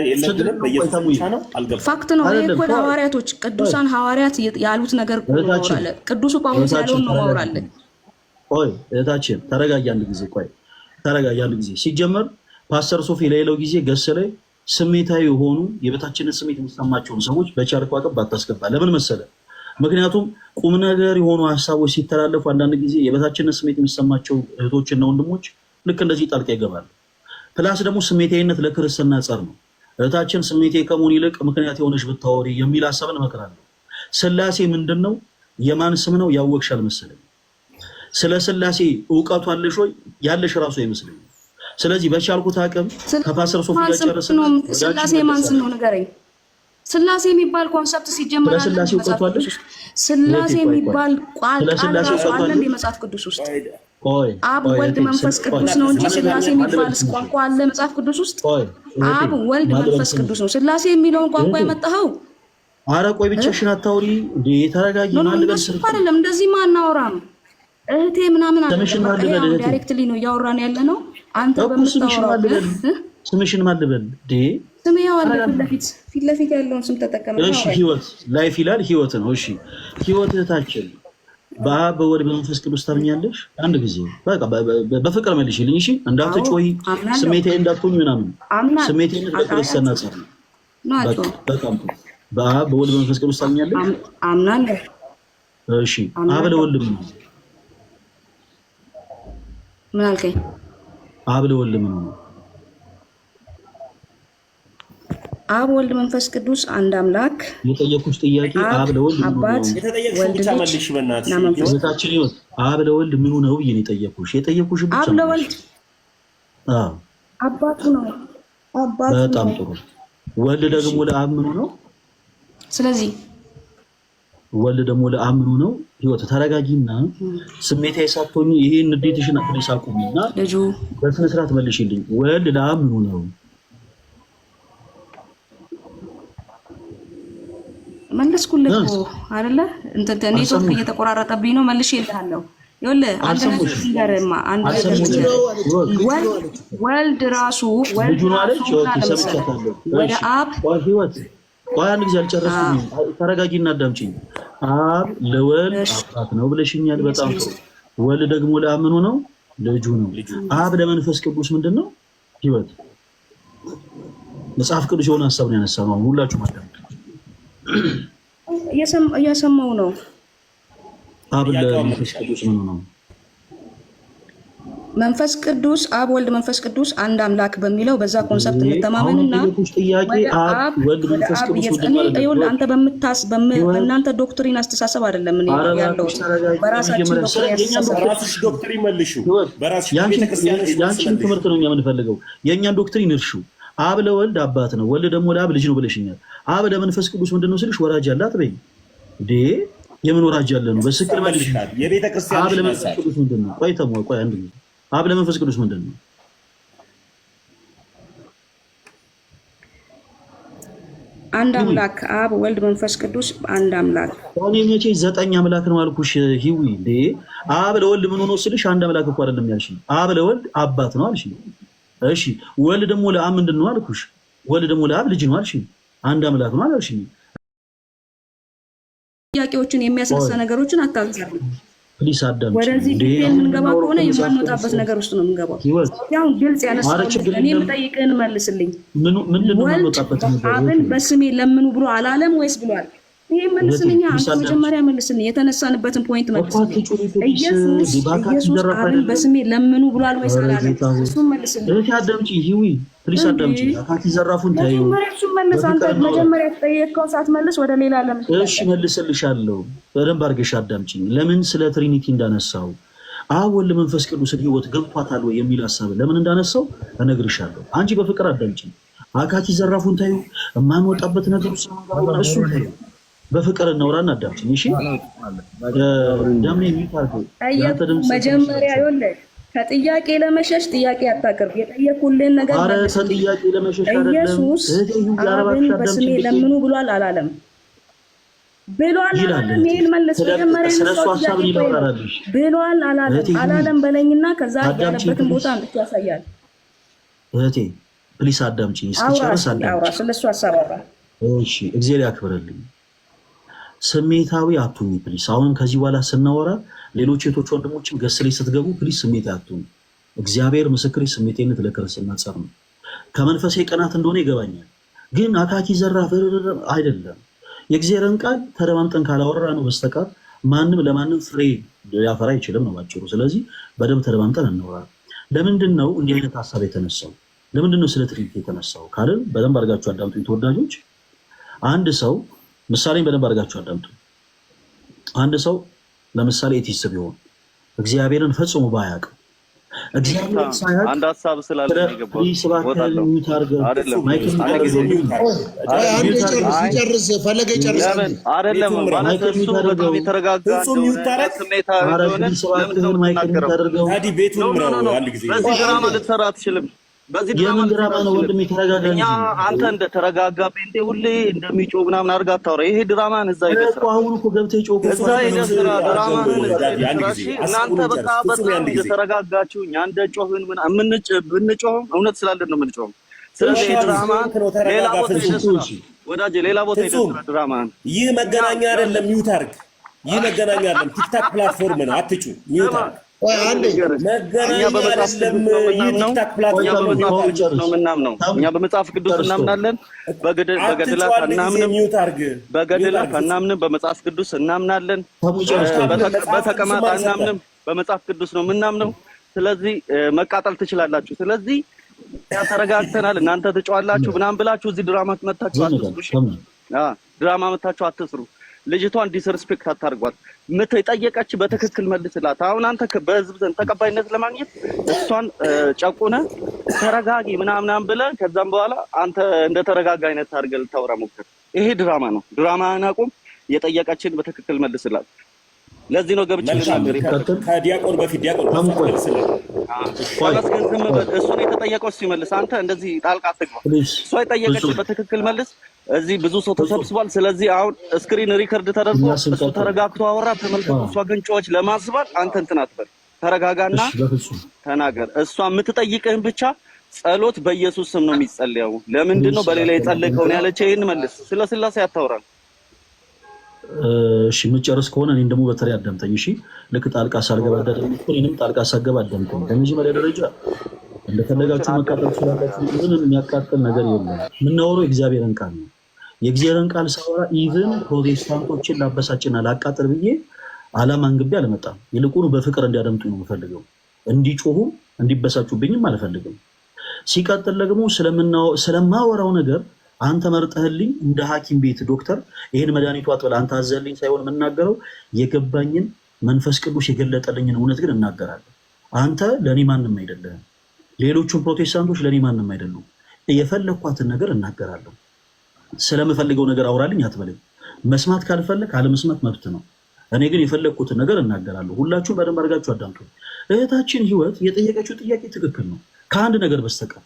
የለብንም በኢየሱስ ብቻ ነው። ፋክት ነው። ይሄ እኮ ሐዋርያቶች ቅዱሳን ሐዋርያት ያሉት ነገር ነው። ቅዱሱ ጳውሎስ ያለውን ነው ማውራለን። ቆይ እህታችን ተረጋጊ አንድ ጊዜ። ቆይ ተረጋጊ አንድ ጊዜ። ሲጀመር ፓስተር ሶፊ ሌላው ጊዜ ገስ ላይ ስሜታዊ የሆኑ የበታችነት ስሜት የሚሰማቸውን ሰዎች በቻልከው አቅም ባታስገባ። ለምን መሰለ? ምክንያቱም ቁም ነገር የሆኑ ሀሳቦች ሲተላለፉ አንዳንድ ጊዜ የበታችነት ስሜት የሚሰማቸው እህቶችና ወንድሞች ልክ እንደዚህ ጣልቃ ይገባሉ። ፕላስ ደግሞ ስሜታዊነት ለክርስትና ጸር ነው። እህታችን ስሜቴ ከመሆን ይልቅ ምክንያት የሆነች ብታወሪ የሚል ሀሳብን እመክራለሁ። ስላሴ ምንድን ነው? የማን ስም ነው? ያወቅሽ አልመሰለኝም። ስለ ስላሴ እውቀቱ አለሽ ወይ? ያለሽ ራሱ አይመስለኝም። ስለዚህ በቻልኩት አቅም ከፓስተር ሶፊ ጋር ጨርሰን ስላሴ ማን ስም ነው ንገረኝ። ስላሴ የሚባል ኮንሰፕት ሲጀመር አለ። ስላሴ እውቀቱ አለሽ? ስላሴ የሚባል ቃል አለ መጽሐፍ ቅዱስ ውስጥ። አብ ወልድ መንፈስ ቅዱስ ነው እንጂ ስላሴ የሚባል ቋንቋ አለ መጽሐፍ ቅዱስ ውስጥ? አብ ወልድ መንፈስ ቅዱስ ነው። ስላሴ የሚለውን ቋንቋ የመጣኸው? አረ ቆይ ብቻሽን አታውሪ እንዴ! ተረጋጊ። ማን ልበል? አይደለም እንደዚህ ማናወራም እህቴ ምናምን አለ። ዳይሬክትሊ ነው እያወራን ያለ ነው። አንተ በምታወራው ስምሽን ማን ልበል? ስም ያው አለ ፊት ለፊት ያለውን ስም ተጠቀመ። እሺ ህይወት ላይፍ ይላል። ህይወት ነው። እሺ ህይወት እህታችን በአብ በወልድ በመንፈስ ቅዱስ ታምኛለሽ? አንድ ጊዜ በቃ በፍቅር መልሽልኝ። እሺ እንዳትጮይ፣ ስሜቴ እንዳትሆኝ ምናምን። ስሜቴ ለክርስትና ጸር ነው። በጣም በአብ በወልድ በመንፈስ ቅዱስ ታምኛለሽ? አምናለሁ። እሺ አብ ለወልድ ምን አልከኝ? አብ ለወልድ ምን ነው? አብ ወልድ መንፈስ ቅዱስ አንድ አምላክ። የጠየኩሽ ጥያቄ አብ ለወልድ አባት የተጠየቅሽ ብቻ መልሽ በእናትሽ። እህታችን ይወት አብ ለወልድ ምኑ ነው ብዬ ነው የጠየኩሽ። የጠየኩሽ ብቻ አብ ለወልድ አባቱ ነው። አባቱ በጣም ጥሩ። ወልድ ደግሞ ለአብ ምኑ ነው? ስለዚህ ወልድ ደግሞ ለአብ ምኑ ነው? ህይወት ተረጋጊና ስሜታዊ ሳትሆኚ ይሄን ንዴትሽን አጥሪስ አቁሚና ልጁ በስነ ስርዓት መልሽልኝ። ወልድ ለአብ ምኑ ነው? መለስኩልህ እኮ አይደለ? ኔትወርክ እየተቆራረጠብኝ ነው። መልሼ እልሃለሁ። ይኸውልህ አንተ ነገርማ አንተ ወልድ ራሱ ወደ አብ ቆይ አንድ ጊዜ አልጨረስኩም። ተረጋጊና አዳምጪኝ። አብ ለወልድ አባት ነው ብለሽኛል። በጣም ጥሩ። ወልድ ደግሞ ለአብ ምኑ ነው? ልጁ ነው። አብ ለመንፈስ ቅዱስ ምንድን ነው? ህይወት። መጽሐፍ ቅዱስ የሆነ ሀሳብ ነው ያነሳነው። ሁላችሁም አዳምጡ። እየሰማው ነው። አብ ለመንፈስ ቅዱስ ምኑ ነው? መንፈስ ቅዱስ አብ ወልድ መንፈስ ቅዱስ አንድ አምላክ በሚለው በዛ ኮንሰፕት እንተማመንና አብ ወልድ መንፈስ ቅዱስ አንተ በእናንተ ዶክትሪን አስተሳሰብ አይደለም እኔ ያለው በራሳችን ዶክትሪን መልሹ። ያንቺን ትምህርት ነው የምንፈልገው። የእኛን ዶክትሪን እርሹ። አብ ለወልድ አባት ነው፣ ወልድ ደግሞ ለአብ ልጅ ነው ብለሽኛል። አብ ለመንፈስ ቅዱስ ምንድን ነው ስልሽ ወራጅ አለ አትበይኝ እንዴ? የምን ወራጅ አለ ነው? በስክር መልሽ። አብ ለመንፈስ ቅዱስ ምንድን ነው? ቆይ አንድ ጊዜ አብ ለመንፈስ ቅዱስ ምንድን ነው? አንድ አምላክ አብ ወልድ መንፈስ ቅዱስ አንድ አምላክ። እኔ መቼ 9 አምላክ ነው አልኩሽ? ሂዊ እንዴ አብ ለወልድ ምን ሆኖ ስልሽ አንድ አምላክ እኮ አይደለም ያልሽኝ። አብ ለወልድ አባት ነው አልሽኝ። እሺ ወልድ ደግሞ ለአብ ምንድን ነው አልኩሽ? ወልድ ደግሞ ለአብ ልጅ ነው አልሽኝ። አንድ አምላክ ነው አልሽኝ። ጥያቄዎችን የሚያስነሳ ነገሮችን አታንሳሉ። ፕሊስ አዳም ወደዚህ የምንገባ ከሆነ የማንወጣበት ነገር ውስጥ ነው የምንገባው። ያው ግልጽ ያነሳው እኔ የምጠይቅህን መልስልኝ። ምንድነው የማንወጣበት ነገር? አብን በስሜ ለምኑ ብሎ አላለም ወይስ ብሏል? ይሄ መልስልኛ። አንተ መጀመሪያ መልስልኝ። የተነሳንበትን ፖይንት መልስልኝ። ኢየሱስ አብን በስሜ ለምኑ ብሏል ወይስ አላለም? እሱን መልስልኝ። እሺ አዳምጪ ሂዊ ፕሊስ አዳምጪ። አካቲ ዘራፉን ታዩ። እሱን መልስ። አንተ መጀመሪያ ተጠየቅከው ሳትመልስ ወደ ሌላ ለምን? እሺ መልስልሻለሁ። በደንብ አድርገሽ አዳምጪኝ። ለምን ስለ ትሪኒቲ እንዳነሳው አብ ወልድ መንፈስ ቅዱስ ህይወት ገብቷታል ወይ የሚል ሐሳብ ለምን እንዳነሳው እነግርሻለሁ። አንቺ በፍቅር አዳምጪኝ። አካቲ ዘራፉን ታዩ። የማንወጣበት ነገር ውስጥ ነው እሱ ታዩ። በፍቅር እናውራና አዳምጪኝ። እሺ ደም የሚታርገው ያንተ ድምጽ መጀመሪያ ይኸውልህ ከጥያቄ ለመሸሽ ጥያቄ አታቅርብ። የጠየቁልን ነገር አረ ከጥያቄ ለመሸሽ አይደለም። ኢየሱስ አብን በስሜ ለምኑ ብሏል አላለም? ብሏል አላለም? ይሄን መልስ። መጀመሪያ ስለሱ ሐሳብ ይኖራልሽ። ብሏል አላለም በለኝና ከዛ ያለበትን ቦታ ያሳያል። እህቴ ፕሊስ አዳምጪኝ እስኪጨርስ አውራ። ስለሱ ሐሳብ አውራ። እሺ እግዚአብሔር ያክብርልኝ። ስሜታዊ አትሁኝ ፕሊስ። አሁንም ከዚህ በኋላ ስናወራ ሌሎች እህቶች ወንድሞችም ገስ ላይ ስትገቡ ፕሊስ ስሜት አትሁኝ። እግዚአብሔር ምስክሬ ስሜቴነት ለክርስትና ጸር ነው። ከመንፈሴ ቀናት እንደሆነ ይገባኛል። ግን አካኪ ዘራፍ አይደለም። የእግዚአብሔርን ቃል ተደማምጠን ካላወራ ነው በስተቀር ማንም ለማንም ፍሬ ሊያፈራ አይችልም ነው ባጭሩ። ስለዚህ በደንብ ተደማምጠን እናወራ። ለምንድን ነው እንዲህ አይነት ሀሳብ የተነሳው? ለምንድን ነው ስለ ትሪኒቲ የተነሳው ካልን በደንብ አድርጋችሁ አዳምጡኝ ተወዳጆች። አንድ ሰው ምሳሌን በደንብ አድርጋችሁ አዳምጡ። አንድ ሰው ለምሳሌ ኤቲስት ቢሆን እግዚአብሔርን ፈጽሞ ባያውቅም እግዚአብሔርን ሳያውቅ አንድ ሀሳብ ስላለ ይገባል። አይደለም ማለት እሱ በጣም የተረጋጋ በዚህ ድራማ ልትሰራ አትችልም። በዚህ ድራማ ነው ወንድም የተረጋጋ እንጂ አንተ እንደተረጋጋ ጴንጤ ሁሌ እንደሚጮህ ምናምን አድርጋ አታውራ። ይሄ ድራማን እዛ ይደስራ አሁን እኮ ገብተህ ጮህ እዛ ይደስራ ድራማን እናንተ በቃ በጣም እንደተረጋጋችሁ እኛ እንደጮህን ብንጮህም እውነት ስላለን ነው የምንጮህም። ስለዚህ ድራማን ሌላ ቦታ ይደስራ ወዳጄ፣ ሌላ ቦታ ይደስራ ድራማን። ይህ መገናኛ አይደለም፣ ሚውት አድርግ። ይህ መገናኛ አይደለም፣ ቲክታክ ፕላትፎርም ነው። አትጩ፣ ሚውት አድርግ። እኛ በመጽሐፍ ቅዱስ እናምናለን። በገድላት አናምንም። በገድላት አናምንም። በመጽሐፍ ቅዱስ እናምናለን። በተቀማጥ አናምንም። በመጽሐፍ ቅዱስ ነው የምናምነው። ስለዚህ መቃጠል ትችላላችሁ። ስለዚህ ተረጋግተናል። እናንተ ትጫዋላችሁ ምናምን ብላችሁ እዚህ ድራማ መታችሁ አትስሩ። ድራማ መታችሁ አትስሩ። ልጅቷን ዲስሪስፔክት አታርጓት። የጠየቀች በትክክል መልስላት። አሁን አንተ በህዝብ ዘንድ ተቀባይነት ለማግኘት እሷን ጨቁነ ተረጋጊ ምናምናም ብለህ ከዛም በኋላ አንተ እንደ ተረጋጋ አይነት አድርገህ ልታወራ ሞክር። ይሄ ድራማ ነው። ድራማህን አቁም። የጠየቀችን በትክክል መልስላት። ለዚህ ነው ገብቼ ልናገር ከዲያቆን በፊት ዲያቆን ተመስገን ዝም በል። እሱ ነው የተጠየቀው ሲመልስ፣ አንተ እንደዚህ ጣልቃ አትግባ። እሷ የጠየቀችው በትክክል መልስ። እዚህ ብዙ ሰው ተሰብስቧል። ስለዚህ አሁን ስክሪን ሪከርድ ተደርጎ እሱ ተረጋግቶ አወራ፣ ተመልከቱ። እሷ ግን ጮኸች ለማስባል አንተ እንትን አትበል፣ ተረጋጋና ተናገር። እሷ የምትጠይቅህን ብቻ ጸሎት በኢየሱስ ስም ነው የሚጸልየው። ለምንድን ነው በሌላ የጸለቀውን ያለች? ይሄን መልስ። ስለ ስላሴ አታወራል። እሺ የምጨርስ ከሆነ እኔን ደግሞ በተለይ አዳምጠኝ። እሺ ልክ ጣልቃ ሳልገባ እኔንም ጣልቃ ሳገባ አዳምጠኝ። በመጀመሪያ ደረጃ እንደፈለጋችሁ መቃጠል ትችላላችሁ። ምንም የሚያቃጥል ነገር የለም። የምናወራው የእግዚአብሔርን ቃል ነው። የእግዚአብሔርን ቃል ሳወራ ኢቭን ፕሮቴስታንቶችን ላበሳጭና ላቃጥል ብዬ ዓላማ አንግቤ አልመጣም። ይልቁኑ በፍቅር እንዲያደምጡ ነው የምፈልገው። እንዲጮሁ እንዲበሳጩብኝም አልፈልግም። ሲቀጥል ደግሞ ስለማወራው ነገር አንተ መርጠህልኝ እንደ ሐኪም ቤት ዶክተር ይሄን መድኃኒቱ አጥበል አንተ አዘልኝ ሳይሆን የምናገረው የገባኝን መንፈስ ቅዱስ የገለጠልኝን እውነት ግን እናገራለሁ። አንተ ለእኔ ማንም አይደለህም። ሌሎቹም ፕሮቴስታንቶች ለእኔ ማንም አይደሉም። የፈለኳትን ነገር እናገራለሁ። ስለምፈልገው ነገር አውራልኝ አትበለኝ። መስማት ካልፈለግ አለመስማት መብት ነው። እኔ ግን የፈለግኩትን ነገር እናገራለሁ። ሁላችሁም በደንብ አድርጋችሁ አዳምጡ። እህታችን ህይወት የጠየቀችው ጥያቄ ትክክል ነው ከአንድ ነገር በስተቀር።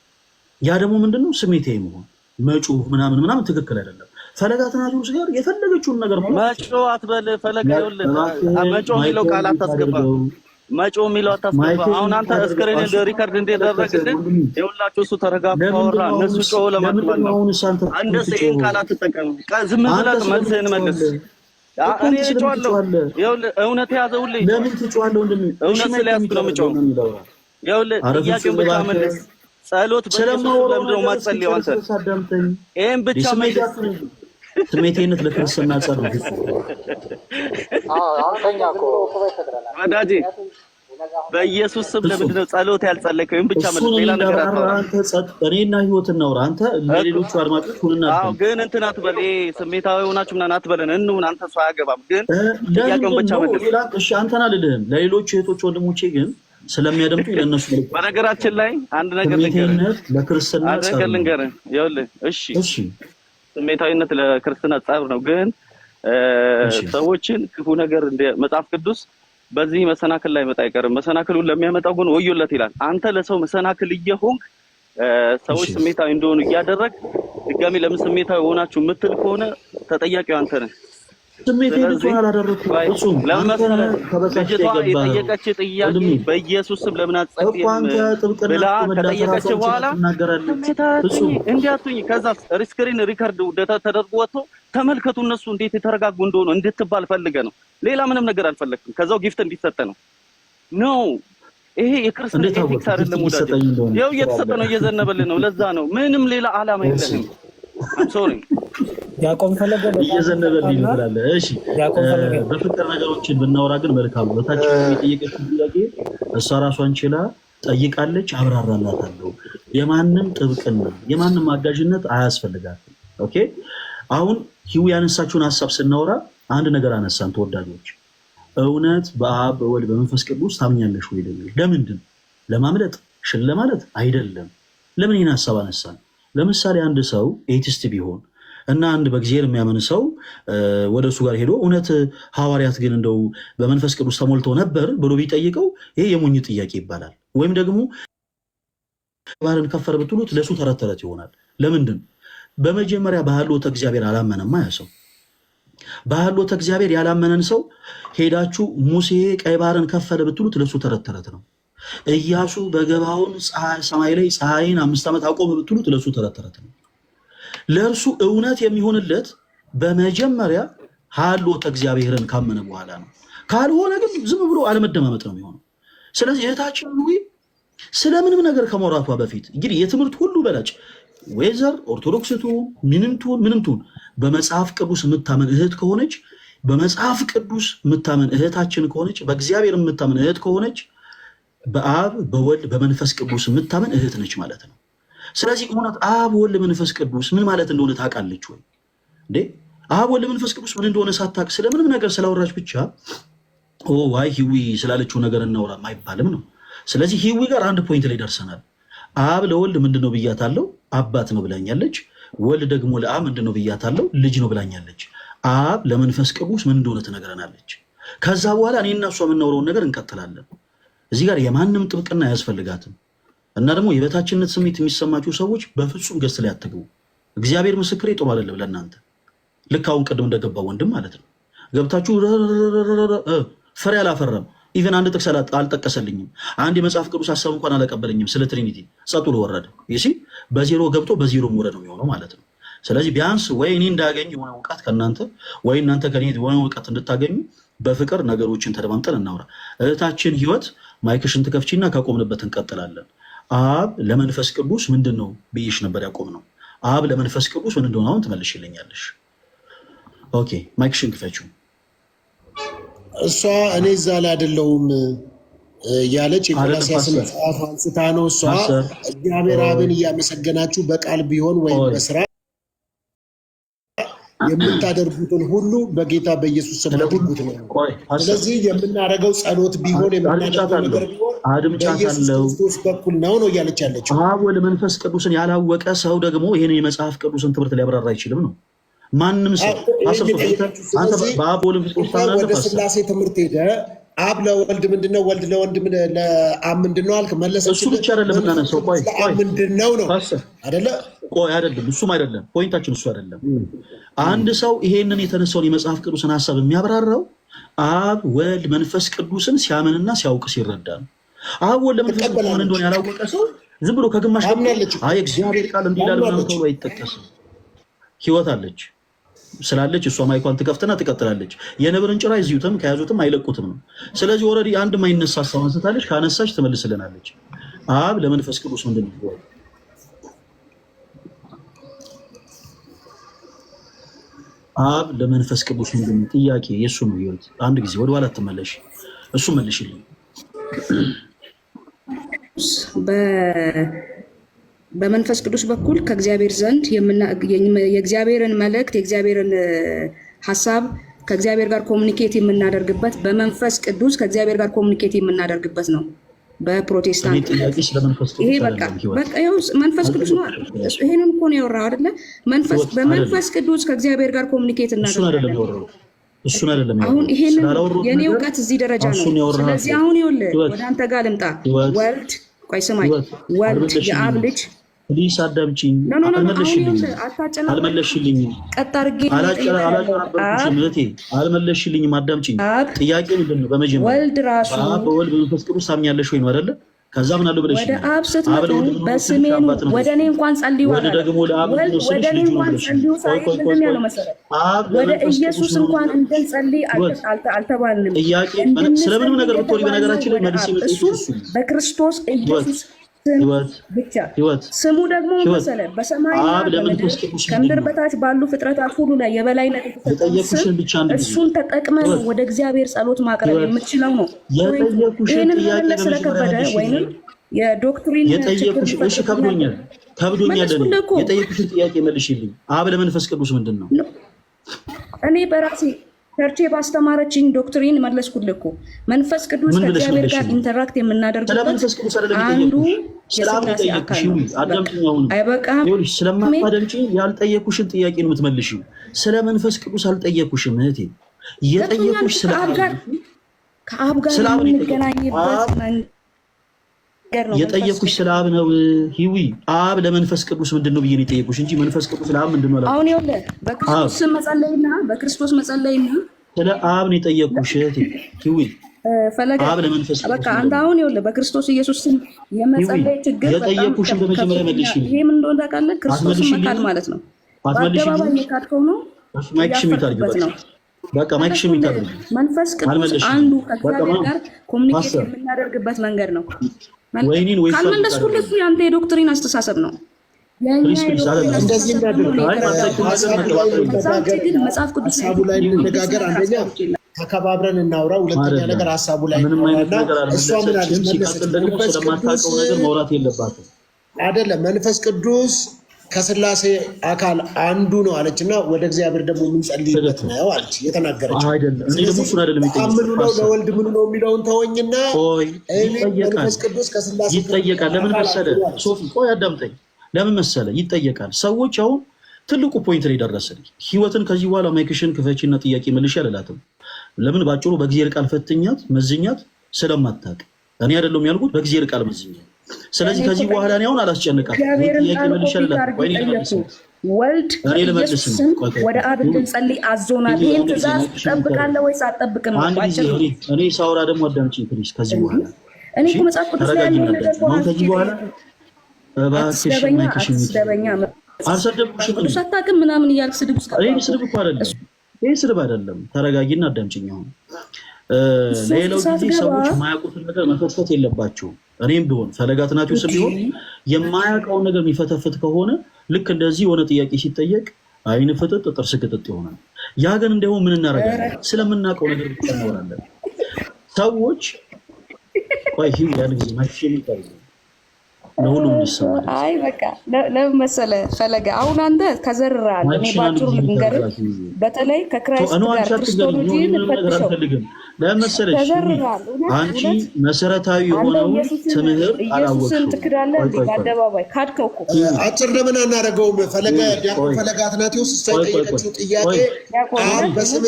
ያ ደግሞ ምንድነው? ስሜታዊ መሆን፣ መጮህ ምናምን ትክክል አይደለም። ፈለገ አትናቴዎስ ጋር የፈለገችውን ነገር መጮህ አትበል። ፈለገ መጮህ የሚለው ቃል አታስገባ። መጮህ የሚለው አታስገባ። አሁን አንተ እስክሪን ሪከርድ እንደደረግልን የሁላችሁ እሱ ተረጋግቶ አወራ። እነሱ ጮህ ለማጥበል ነው። እንደሱ ይሄን ቃል አትጠቀም። ዝም ብለህ መልስህን መልስ። እኔ እጮሃለሁ። ይኸውልህ እውነት ያዘውልኝ። ለምን ትጮሃለህ? እውነት ስለያዝኩ ነው የምጮኸው። ይኸውልህ ጥያቄውን ብቻ መልስ። ጸሎት በኢየሱስ ለምንድን ነው የማትጸልየው አንተ? ይሄን ብቻ መልስ። ስሜቴነት ለክርስትና ጸሎት ወዳጄ በኢየሱስ ስም ለምንድን ነው ጸሎት ያልጸለይከው? ይሄን ብቻ መልስ። ሌላ ነገር አታውራ። እኔና ህይወት እናውራ። አንተ ለሌሎቹ አድማጮች ሁንና ግን እንትን አትበል። ስሜታዊ ሆናችሁ ምናምን አትበለን። እንሁን። አንተ ሰው አያገባም። ግን ጥያቄውን ብቻ መልስ። እሺ አንተን አልልህም። ለሌሎቹ እህቶች ወንድሞቼ ግን ስለሚያደምጡ ለነሱ በነገራችን ላይ አንድ ነገር ለክርስትና ልንገርህ። ይኸውልህ እሺ ስሜታዊነት ለክርስትና ጸብ ነው። ግን ሰዎችን ክፉ ነገር እንደ መጽሐፍ ቅዱስ በዚህ መሰናክል ላይ መጣ አይቀርም፣ መሰናክሉን ለሚያመጣው ግን ወዮለት ይላል። አንተ ለሰው መሰናክል እየሆንክ ሰዎች ስሜታዊ እንደሆኑ እያደረግ ድጋሚ ለምን ስሜታዊ ሆናችሁ የምትል ከሆነ ተጠያቂው አንተ ነህ። ስሜቴን አላደረኩም። እሱም የጠየቀች ጥያቄ በኢየሱስ ስም ለምን አትጸልይም ብላ ከጠየቀች በኋላ እንዲያቱኝ ከዛ ስክሪን ሪከርድ ተደርጎ ወጥቶ ተመልከቱ እነሱ እንዴት የተረጋጉ እንደሆኑ እንድትባል ፈልገ ነው። ሌላ ምንም ነገር አልፈለግም። ከዛው ጊፍት እንዲሰጥ ነው። ይሄ የክርስትና ኤቲክስ አይደለም ወዳጅ። ይኸው እየተሰጠ ነው፣ እየዘነበልን ነው። ለዛ ነው ምንም ሌላ ዓላማ የለህም። ሶሪ ያቆም ፈለገ እየዘነበልኝ ነው ትላለህ። እሺ በፍቅር ነገሮችን ብናወራ ግን መልካም ነው። ታች የጠየቀችው ጥያቄ እሷ ራሷን ችላ ጠይቃለች፣ አብራራላታለሁ። የማንም ጥብቅና የማንም አጋዥነት አያስፈልጋትም። ኦኬ አሁን ሂው ያነሳችሁን ሐሳብ ስናወራ አንድ ነገር አነሳን ተወዳጆች። እውነት በአብ በወልድ በመንፈስ ቅዱስ ታምኛለሽ ወይ? ለምንድን ለማምለጥ ሽል ለማለት አይደለም። ለምን ይህን ሐሳብ አነሳን? ለምሳሌ አንድ ሰው ኤቲስት ቢሆን እና አንድ በእግዚአብሔር የሚያምን ሰው ወደ እሱ ጋር ሄዶ እውነት ሐዋርያት ግን እንደው በመንፈስ ቅዱስ ተሞልተው ነበር ብሎ ቢጠይቀው ይሄ የሞኝ ጥያቄ ይባላል። ወይም ደግሞ ባህርን ከፈረ ብትሉት ለሱ ተረት ተረት ይሆናል። ለምንድን? በመጀመሪያ በሐልዎተ እግዚአብሔር አላመነማ ያ ሰው። በሐልዎተ እግዚአብሔር ያላመነን ሰው ሄዳችሁ ሙሴ ቀይ ባህርን ከፈለ ብትሉት ለሱ ተረት ተረት ነው። ኢያሱ በገባውን ሰማይ ላይ ፀሐይን 5 ዓመት አቆመ ብትሉት ለሱ ተረት ተረት ነው። ለእርሱ እውነት የሚሆንለት በመጀመሪያ ሐልዎተ እግዚአብሔርን ካመነ በኋላ ነው። ካልሆነ ግን ዝም ብሎ አለመደማመጥ ነው የሚሆነው። ስለዚህ እህታችን ሉዊ ስለምንም ነገር ከመውራቷ በፊት እንግዲህ የትምህርት ሁሉ በላጭ ወይዘር ኦርቶዶክስ ትሁን ምንም ትሁን በመጽሐፍ ቅዱስ የምታመን እህት ከሆነች፣ በመጽሐፍ ቅዱስ የምታመን እህታችን ከሆነች፣ በእግዚአብሔር የምታመን እህት ከሆነች በአብ በወልድ በመንፈስ ቅዱስ የምታመን እህት ነች ማለት ነው። ስለዚህ እውነት አብ ወልድ መንፈስ ቅዱስ ምን ማለት እንደሆነ ታውቃለች ወይ እንዴ? አብ ወልድ መንፈስ ቅዱስ ምን እንደሆነ ሳታውቅ ስለምንም ነገር ስላወራች ብቻ ዋይ ሂዊ ስላለችው ነገር እናውራ አይባልም ነው። ስለዚህ ሂዊ ጋር አንድ ፖይንት ላይ ደርሰናል። አብ ለወልድ ምንድነው ብያታለው? አባት ነው ብላኛለች። ወልድ ደግሞ ለአብ ምንድነው ብያታለው? ልጅ ነው ብላኛለች። አብ ለመንፈስ ቅዱስ ምን እንደሆነ ትነግረናለች። ከዛ በኋላ እኔና እሷ የምናወራውን ነገር እንቀጥላለን። እዚህ ጋር የማንም ጥብቅና አያስፈልጋትም። እና ደግሞ የበታችነት ስሜት የሚሰማችሁ ሰዎች በፍጹም ገስ ላይ አትግቡ። እግዚአብሔር ምስክሬ ጥሩ አይደለም ለእናንተ። ልክ አሁን ቅድም እንደገባው ወንድም ማለት ነው ገብታችሁ ፍሬ አላፈራም። ኢቨን አንድ ጥቅስ አልጠቀሰልኝም። አንድ የመጽሐፍ ቅዱስ ሀሳብ እንኳን አላቀበለኝም ስለ ትሪኒቲ። ጸጡ ወረደ። ይሲ በዜሮ ገብቶ በዜሮ መውረድ ነው የሚሆነው ማለት ነው። ስለዚህ ቢያንስ ወይ እኔ እንዳገኝ የሆነ እውቀት ከእናንተ ወይ እናንተ ከኔ የሆነ እውቀት እንድታገኙ በፍቅር ነገሮችን ተደማምጠን እናውራ። እህታችን ህይወት ማይክሽን ትከፍቺና ከቆምንበት እንቀጥላለን። አብ ለመንፈስ ቅዱስ ምንድን ነው ብዬሽ ነበር ያቆምነው። አብ ለመንፈስ ቅዱስ ምን እንደሆነ አሁን ትመልሽልኛለሽ። ኦኬ ማይክሽን ክፈቺው። እሷ እኔ እዛ ላይ አይደለሁም ያለች የቆላስይስ መጽሐፍ አንስታ ነው። እሷ እግዚአብሔር አብን እያመሰገናችሁ በቃል ቢሆን ወይም በስራ የምታደርጉትን ሁሉ በጌታ በኢየሱስ ስም አድርጉት ነው። ስለዚህ የምናደርገው ጸሎት ቢሆን የምናደርገው ነገር ቢሆን በኢየሱስ ክርስቶስ በኩል ነው እያለች ያለችው። አብ ወልድ መንፈስ ቅዱስን ያላወቀ ሰው ደግሞ ይህን የመጽሐፍ ቅዱስን ትምህርት ሊያብራራ አይችልም ነው። ማንም ሰው ወደ ስላሴ ትምህርት ሄደ አብ ለወልድ ምንድነው? ወልድ ለወልድ ለአብ ምንድነው አልክ? መለሰች። እሱ ብቻ አይደለም የምናነሳው። ቆይ ምንድነው ነው አይደለ? ቆይ አይደለም፣ እሱም አይደለም ፖይንታችን፣ እሱ አይደለም። አንድ ሰው ይሄንን የተነሳውን የመጽሐፍ ቅዱስን ሀሳብ የሚያብራራው አብ ወልድ መንፈስ ቅዱስን ሲያምንና ሲያውቅ ሲረዳ ነው። አብ ወልድ መንፈስ ቅዱስ ምን እንደሆነ ያላወቀ ሰው ዝም ብሎ ከግማሽ አይ እግዚአብሔር ቃል እንዲላል ምናምን ተብሎ አይጠቀስም። ህይወት አለች ስላለች እሷ ማይኳን ትከፍትና ትቀጥላለች። የነብርን ጭራ ይዙትም ከያዙትም አይለቁትም ነው። ስለዚህ ኦልሬዲ አንድ ማይነሳ ሀሳብ አንስታለች። ካነሳች ትመልስልናለች። አብ ለመንፈስ ቅዱስ ምንድን ነው? አብ ለመንፈስ ቅዱስ ምንድን ነው? ጥያቄ የእሱ ነው። ህይወት አንድ ጊዜ ወደኋላ ትመለሽ። እሱ መልሽልኝ። በመንፈስ ቅዱስ በኩል ከእግዚአብሔር ዘንድ የእግዚአብሔርን መልእክት የእግዚአብሔርን ሀሳብ ከእግዚአብሔር ጋር ኮሚኒኬት የምናደርግበት በመንፈስ ቅዱስ ከእግዚአብሔር ጋር ኮሚኒኬት የምናደርግበት ነው። በፕሮቴስታንት ይሄ በቃ መንፈስ ቅዱስ ነው። ይሄንን እኮ ነው ያወራው አይደለ? በመንፈስ ቅዱስ ከእግዚአብሔር ጋር ኮሚኒኬት እናደርጋለን። እሱን አይደለም አሁን ይሄንን የኔ እውቀት እዚህ ደረጃ ነው። ስለዚህ አሁን ይኸውልህ ወደ አንተ ጋር ልምጣ። ወልድ ቆይ ስማኝ፣ ወልድ የአብ ልጅ ፕሊስ አዳምጪኝ። አልመለሽልኝም። ቀጥ አድርጌ አልመለሽልኝም። አዳምጪኝ። ጥያቄ ምንድን ነው? በመጀመሪያ ወልድ ራሱ በወልድ መንፈስ ቅዱስ ታምኛለሽ ወይ ነው አይደለ? ከዛ ምን አለው ብለሽ ወደ አብ ስትመጡ በስሜ ወደ እኔ እንኳን ጸልዩ አለ። ወደ እኔ እንኳን ጸልዩ ሳይሆን ምንድን ያለው መሰለህ? ወደ ኢየሱስ እንኳን እንድንጸልይ አልተባልንም። ስለምንም ነገር ብትወሪ በነገራችን ላይ መልስ እሱ በክርስቶስ ኢየሱስ ብቻ ስሙ ደግሞ መሰለህ በሰማይና ከምድር በታች ባሉ ፍጥረታት ሁሉ ላይ የበላይነት የተሰጠው እሱን ተጠቅመህ ወደ እግዚአብሔር ጸሎት ማቅረብ የምትችለው ነው። ይህንን መመለስ ስለከበደ ወይንም የዶክትሪን ከብዶኛል። የጠየኩሽን ጥያቄ መልሽልኝ። አብ ለመንፈስ ቅዱስ ምንድን ነው? እኔ በራሴ ቸርቼ ባስተማረችኝ ዶክትሪን መለስኩልህ እኮ። መንፈስ ቅዱስ ከእግዚአብሔር ጋር ኢንተራክት የምናደርግበት አንዱ የሥላሴ አካል ነው። አይበቃም። ስለማታደምጪኝ ያልጠየኩሽን ጥያቄ ነው የምትመልሺው። ስለ መንፈስ ቅዱስ አልጠየኩሽም እህቴ። የጠየኩሽ ከአብ ጋር የምንገናኝበት መንገድ ነው። የጠየኩሽ ስለ አብ ነው ሂዊ። አብ ለመንፈስ ቅዱስ ምንድን ነው ብዬ ነው የጠየኩሽ እንጂ መንፈስ ቅዱስ ለአብ ምንድን ነው? አሁን ይኸውልህ በክርስቶስ ስም መጸለይና በክርስቶስ መጸለይና ስለ አብ ነው የጠየኩሽ እህቴ ሂዊ። ፈለገ አብ ለመንፈስ ቅዱስ በቃ አንተ አሁን ይኸውልህ በክርስቶስ ኢየሱስ ስም የመጸለይ ችግር የጠየኩሽን በመጀመሪያ መልሽልኝ። ይሄ ምን እንደሆነ ታውቃለህ? ክርስቶስን መካድ ማለት ነው። በአደባባይ የካድከው ነው። ማይክሽን የሚታርግበት ነው። በቃ ማይክሽን የሚታርግ መንፈስ ቅዱስ አንዱ ከእግዚአብሔር ጋር ኮሚኒኬት የምናደርግበት መንገድ ነው። ካልመለስኩልህ የአንተ የዶክትሪን አስተሳሰብ ነው። መጽሐፍ ቅዱስ ሀሳቡ ላይ እንነጋገር። አንደኛ ተከባብረን እናውራ። ሁለተኛ ነገር ሀሳቡ ላይ እሷ ምን አለች አይደለም መንፈስ ቅዱስ ከስላሴ አካል አንዱ ነው አለች እና ወደ እግዚአብሔር ደግሞ የምንጸልይበት ነው አለች የተናገረች። ምኑ ነው ለወልድ ምኑ ነው የሚለውን ተወኝና መንፈስ ቅዱስ ከስላሴ ይጠየቃል። ለምን መሰለ ሶፊ፣ ቆይ አዳምጠኝ። ለምን መሰለ ይጠየቃል። ሰዎች አሁን ትልቁ ፖይንት ላይ ደረስን። ህይወትን ከዚህ በኋላ ማይክሽን ክፈቺና ጥያቄ መልሽ ያለላትም ለምን ባጭሩ በእግዚአብሔር ቃል ፈትኛት መዝኛት ስለማታውቅ እኔ አይደለም ያልኩት በእግዚአብሔር ቃል መዝኛት። ስለዚህ ከዚህ በኋላ ነው አሁን አላስጨንቃት ወልድ ኢየሱስን ወደ አብ እንድንጸልይ አዞናል። ይሄን ትእዛዝ ትጠብቃለህ ወይስ አትጠብቅም? እኔ ሳውራ ደግሞ አዳምጪኝ ፕሊዝ። ከዚህ በኋላ እኔ እኮ መጽሐፍ ቅዱስ ላይ ያለው ነገር ነው። ከዚህ በኋላ አስደበኛ ቅዱስ አታውቅም ምናምን እያልክ ስድብ ውስጥ ይሄ ስድብ እኮ አይደለም፣ ይሄ ስድብ አይደለም። ተረጋጊና አዳምጪኝ። አሁን ሌላው ጊዜ ሰዎች የማያውቁትን ነገር መፈትፈት የለባቸውም። እኔም ቢሆን ፈለጋትናችሁ ቢሆን የማያውቀውን ነገር የሚፈተፍት ከሆነ ልክ እንደዚህ የሆነ ጥያቄ ሲጠየቅ አይን ፍጥጥ ጥርስ ግጥጥ ይሆናል። ያ ግን እንደው ምን እናደርጋለን? ስለምናውቀው ነገር ብቻ እናወራለን። ሰዎች ቆይ ያን ጊዜ ማሽን ይታያል ለሁሉም እንዲሰማ። አይ በቃ ለምን መሰለህ ፈለገ አሁን አንተ ተዘርራል። እኔ ባጭሩ ልንገርህ፣ በተለይ ከክራይስት ጋር ክርስቶሎጂን ፈትሸው ለመሰለሽ አንቺ መሰረታዊ የሆነው ትምህርት ኢየሱስን ትክዳለህ እንዴ? በአደባባይ ካድከው እኮ። አጭር ለምን አናደርገውም? ፈለገ ዲያቆን ፈለገ አትናቴዎስ እሷ የጠየቀችው ጥያቄ በስሜ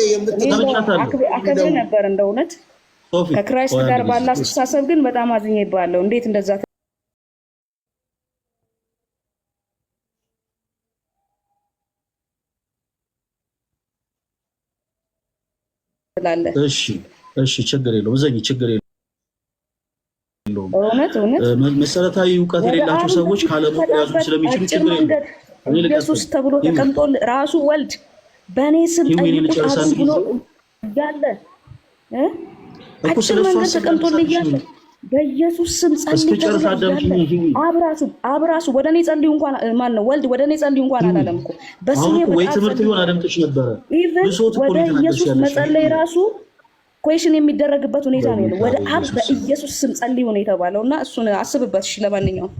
አከብር ነበር እንደ እውነት። ከክራይስት ጋር ባለ አስተሳሰብ ግን በጣም አዝኜብሃለሁ። እንዴት እንደዛ እሺ ችግር የለውም። እዘኝ ችግር የለውም። መሰረታዊ እውቀት የሌላቸው ሰዎች ካለማወቅ ያዙ ስለሚችሉ ችግር የለውም። ኢየሱስ ተብሎ ተቀምጦ ራሱ ወልድ በእኔ ስም ጠይቁ ብሎ እያለ አጭር መንገድ ተቀምጦልህ እያለ በኢየሱስ ስም ጸልይ። አብ ራሱ ወደ እኔ ጸልዩ እንኳን ማን ነው ወልድ ወደ እኔ ጸልዩ እንኳን አላለም እኮ በስሜ ወይ ትምህርት ይሆን አደምጥሽ ነበረ። ወደ ኢየሱስ መጸለይ ራሱ ኩዌሽን የሚደረግበት ሁኔታ ነው። ወደ አብ በኢየሱስ ስም ጸልዩ ነው የተባለው እና እሱን አስብበት። እሺ ለማንኛውም